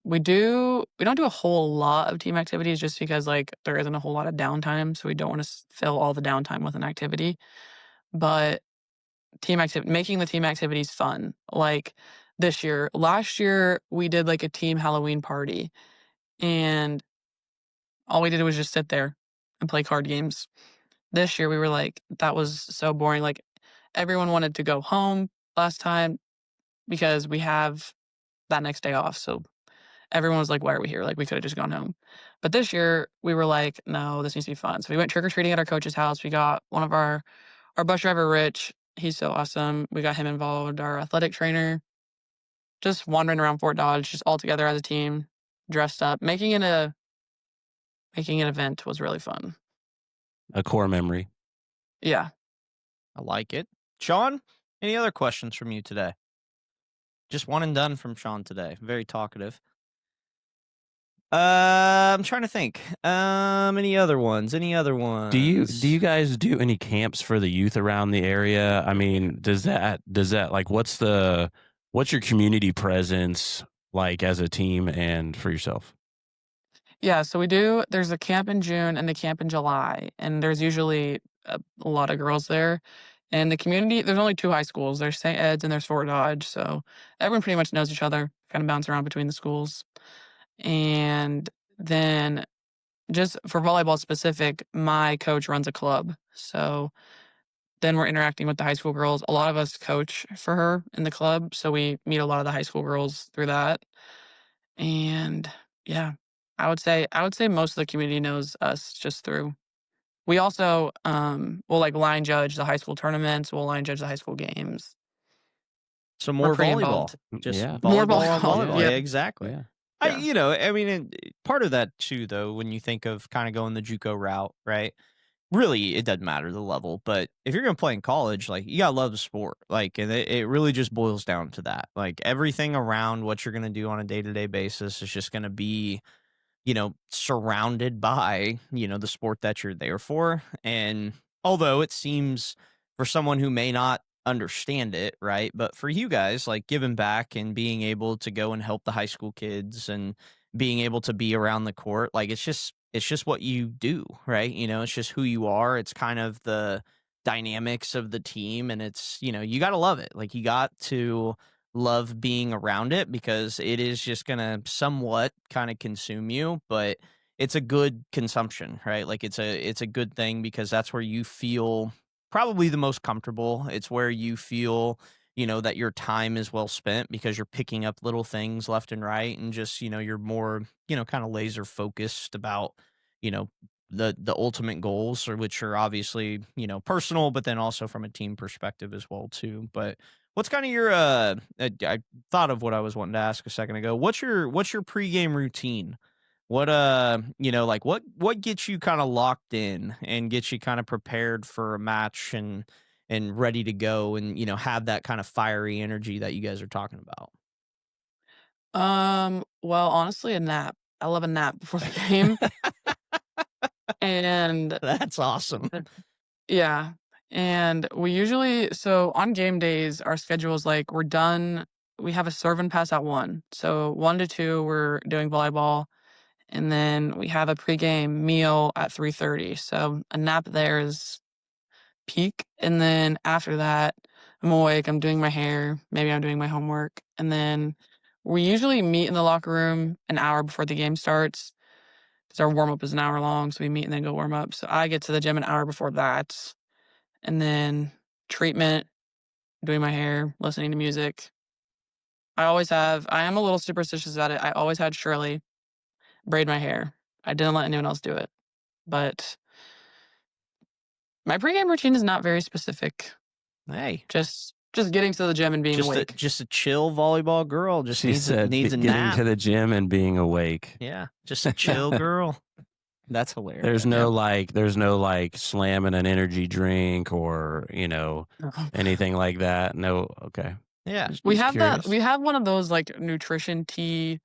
We don't do a whole lot of team activities just because like there isn't a whole lot of downtime. So we don't want to fill all the downtime with an activity. But making the team activities fun. Like last year we did like a team Halloween party and all we did was just sit there and play card games. This year we were like, that was so boring. Like everyone wanted to go home last time because we have that next day off. So everyone was like, why are we here? Like we could have just gone home. But this year we were like, no, this needs to be fun. So we went trick or treating at our coach's house. We got one of our bus driver, Rich. He's so awesome. We got him involved, our athletic trainer, just wandering around Fort Dodge, just all together as a team, dressed up. Making an event was really fun. A core memory. Yeah. I like it. Sean, any other questions from you today? Just one and done from Sean today. Very talkative. I'm trying to think. Any other ones? Do you guys do any camps for the youth around the area? I mean, does that like what's your community presence like as a team and for yourself? Yeah, so there's a camp in June and a camp in July, and there's usually a lot of girls there. And the community, there's only 2 high schools. There's St. Ed's and there's Fort Dodge, so everyone pretty much knows each other, kind of bounce around between the schools. And then just for volleyball specific, my coach runs a club. So then we're interacting with the high school girls. A lot of us coach for her in the club, so we meet a lot of the high school girls through that. And yeah, I would say most of the community knows us just through. We also will like line judge the high school tournaments, we'll line judge the high school games. So We're more pretty volleyball. involved. Just Yeah. More volleyball on volleyball, volleyball. yeah. Yeah, exactly. Yeah. Yeah. Part of that too, though, when you think of kind of going the JUCO route, right? Really, it doesn't matter the level, but if you're going to play in college, like you gotta love the sport. Like, and it really just boils down to that. Like everything around what you're going to do on a day-to-day basis is just going to be surrounded by, the sport that you're there for. And although it seems for someone who may not understand it, right? But for you guys, like giving back and being able to go and help the high school kids and being able to be around the court, like it's just what you do, right? It's just who you are. It's kind of the dynamics of the team and it's, you got to love it. Like you got to love being around it because it is just going to somewhat kind of consume you, but it's a good consumption, right? Like it's a good thing because that's where you feel probably the most comfortable. It's where you feel, that your time is well spent because you're picking up little things left and right and just, you're more, kind of laser focused about, you know, the ultimate goals or which are obviously, personal, but then also from a team perspective as well too. But What's kind of your I thought of what I was wanting to ask a second ago. What's your pregame routine? What like what gets you kind of locked in and gets you kind of prepared for a match and ready to go and have that kind of fiery energy that you guys are talking about? Well, honestly, a nap. I love a nap before the game. And That's awesome. yeah. And we usually, so on game days, our schedule is like we're done. We have a serve and pass at 1. So 1 to 2, we're doing volleyball. And then we have a pregame meal at 3:30. So a nap there is peak. And then after that, I'm awake. I'm doing my hair. Maybe I'm doing my homework. And then we usually meet in the locker room an hour before the game starts because our warm up is an hour long. So we meet and then go warm up. So I get to the gym an hour before that. And then treatment, doing my hair, listening to music. I am a little superstitious about it. I always had Shirley braid my hair. I didn't let anyone else do it. But my pregame routine is not very specific. Hey, Just getting to the gym and being awake. just a chill volleyball girl. Just She needs said needs a getting nap. to the gym and being awake. Yeah, just a chill girl. That's hilarious. There's no like slamming an energy drink or anything like that. No, okay. Yeah. We Just have curious. we have one of those like nutrition tea,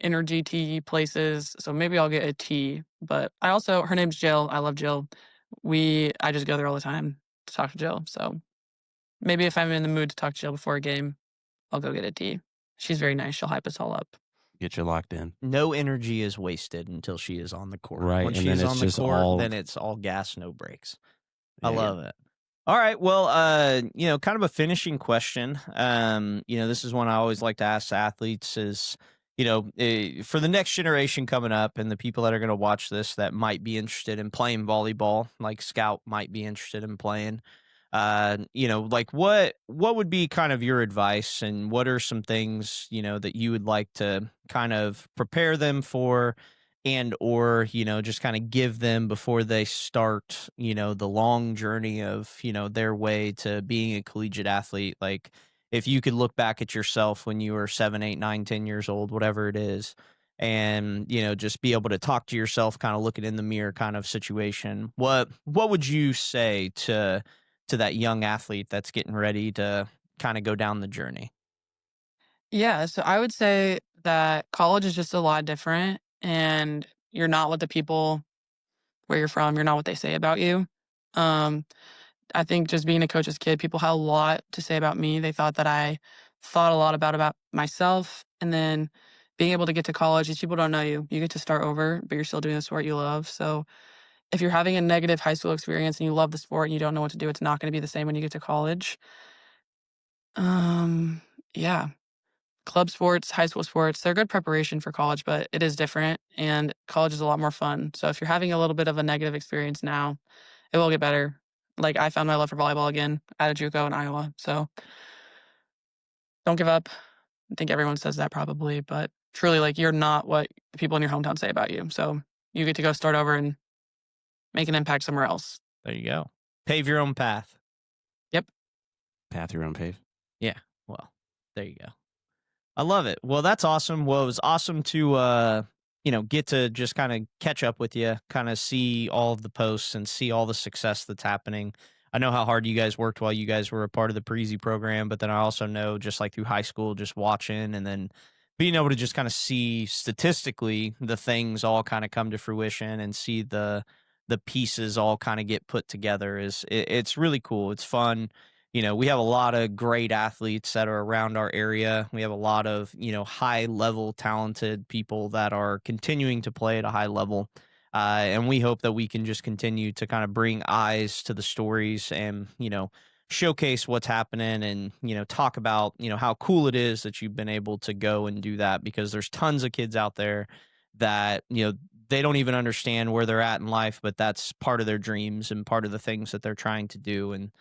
energy tea places. So maybe I'll get a tea. But her name's Jill. I love Jill. I just go there all the time to talk to Jill. So maybe if I'm in the mood to talk to Jill before a game, I'll go get a tea. She's very nice. She'll hype us all up. Get you locked in. No energy is wasted until she is on the court. Right, When and she's then it's on the just court, then it's all gas, no brakes. I Yeah. love it. All right. Well, kind of a finishing question. This is one I always like to ask athletes is, for the next generation coming up and the people that are going to watch this that might be interested in playing volleyball, like Scout might be interested in playing. Like what would be kind of your advice and what are some things, that you would like to kind of prepare them for and or, just kind of give them before they start, the long journey of, their way to being a collegiate athlete. Like if you could look back at yourself when you were 7, 8, 9, 10 years old, whatever it is, and just be able to talk to yourself kind of looking in the mirror kind of situation, what would you say to that young athlete that's getting ready to kind of go down the journey? Yeah, so I would say that college is just a lot different and you're not what the people where you're from, you're not what they say about you. Um, I think just being a coach's kid, people had a lot to say about me. They thought that I thought a lot about myself. And then being able to get to college, these people don't know you. You get to start over, but you're still doing the sport you love. So if you're having a negative high school experience and you love the sport and you don't know what to do, it's not going to be the same when you get to college. Yeah. Club sports, high school sports, they're good preparation for college, but it is different and college is a lot more fun. So if you're having a little bit of a negative experience now, it will get better. Like I found my love for volleyball again at a JUCO in Iowa. So don't give up. I think everyone says that probably, but truly like you're not what the people in your hometown say about you. So you get to go start over and make an impact somewhere else. There you go. Pave your own path. Yep. Path your own pace. Yeah. Well, there you go. I love it. Well, that's awesome. Well, it was awesome to, get to just kind of catch up with you, kind of see all of the posts and see all the success that's happening. I know how hard you guys worked while you guys were a part of the Parisi program, but then I also know just like through high school, just watching and then being able to just kind of see statistically the things all kind of come to fruition and see the pieces all kind of get put together it's really cool. It's fun. We have a lot of great athletes that are around our area. We have a lot of, high level talented people that are continuing to play at a high level. And we hope that we can just continue to kind of bring eyes to the stories and, showcase what's happening and, talk about, how cool it is that you've been able to go and do that because there's tons of kids out there that, they don't even understand where they're at in life, but that's part of their dreams and part of the things that they're trying to do. And,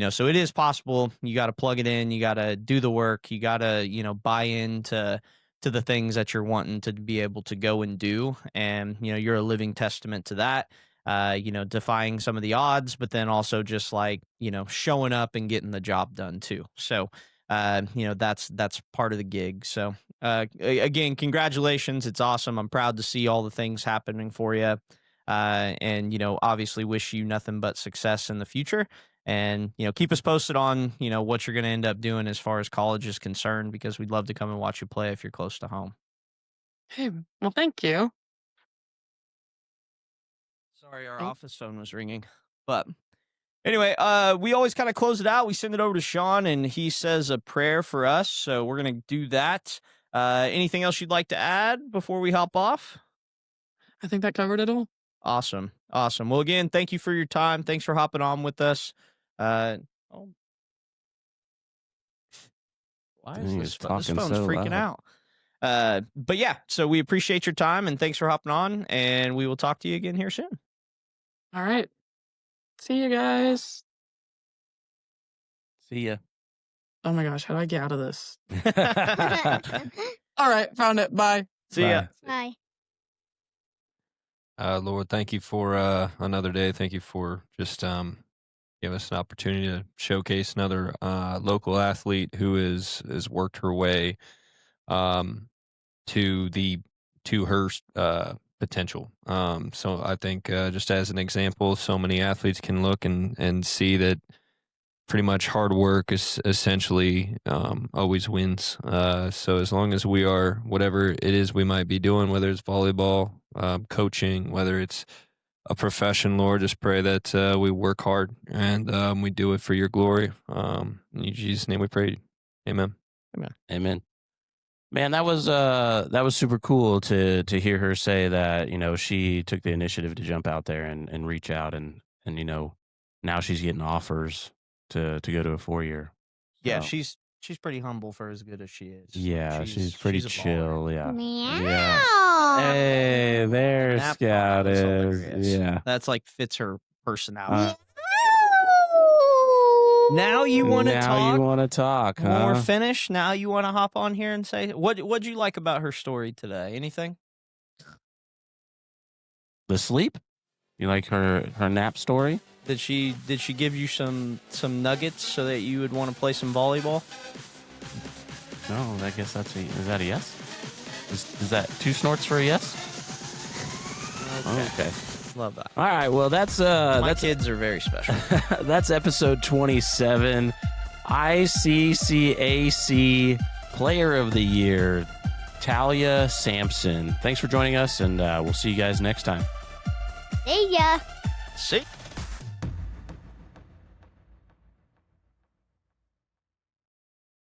so it is possible. You got to plug it in. You got to do the work. You got to, buy into to the things that you're wanting to be able to go and do. And, you're a living testament to that. defying some of the odds, but then also just like, showing up and getting the job done too. So, that's part of the gig. So, again, congratulations. It's awesome. I'm proud to see all the things happening for you. And, obviously wish you nothing but success in the future. And, keep us posted on, what you're going to end up doing as far as college is concerned, because we'd love to come and watch you play if you're close to home. Hey, well, thank you. Sorry, our office phone was ringing. But anyway, we always kind of close it out. We send it over to Sean, and he says a prayer for us. So we're going to do that. Anything else you'd like to add before we hop off? I think that covered it all. Awesome. Well, again, thank you for your time. Thanks for hopping on with us. Why is this phone's freaking out? But yeah, so we appreciate your time, and thanks for hopping on, and we will talk to you again here soon. All right. See you guys. See ya. Oh my gosh, how do I get out of this? All right, found it. Bye. See ya. Bye. Lord, thank you for another day. Thank you for just giving us an opportunity to showcase another local athlete who has worked her way to her potential. So I think just as an example, so many athletes can look and see that pretty much hard work is essentially always wins. So as long as we are, whatever it is we might be doing, whether it's volleyball, coaching, whether it's a profession, Lord, just pray that we work hard and we do it for your glory. In Jesus' name we pray. Amen. Amen. Man, that was super cool to hear her say that, she took the initiative to jump out there and reach out and now she's getting offers to go to a 4-year. Yeah, So, she's pretty humble for as good as she is. yeah, she's pretty a baller. chill. Yeah. Meow. Yeah. Hey, there That Scout part was is. hilarious. Yeah. That's like fits her personality. Meow. Now you want to Now talk? you want to talk, huh? When we're finished, now you want to hop on here and say what'd you like about her story today? Anything? The sleep? You like her nap story? Did she give you some nuggets so that you would want to play some volleyball? No, I guess is that a yes? Is that 2 snorts for a yes? Okay. Love that. All right. Well, that's Kids are very special. that's episode 27, ICCAC Player of the Year, Talya Sampson. Thanks for joining us, and we'll see you guys next time. See ya. See?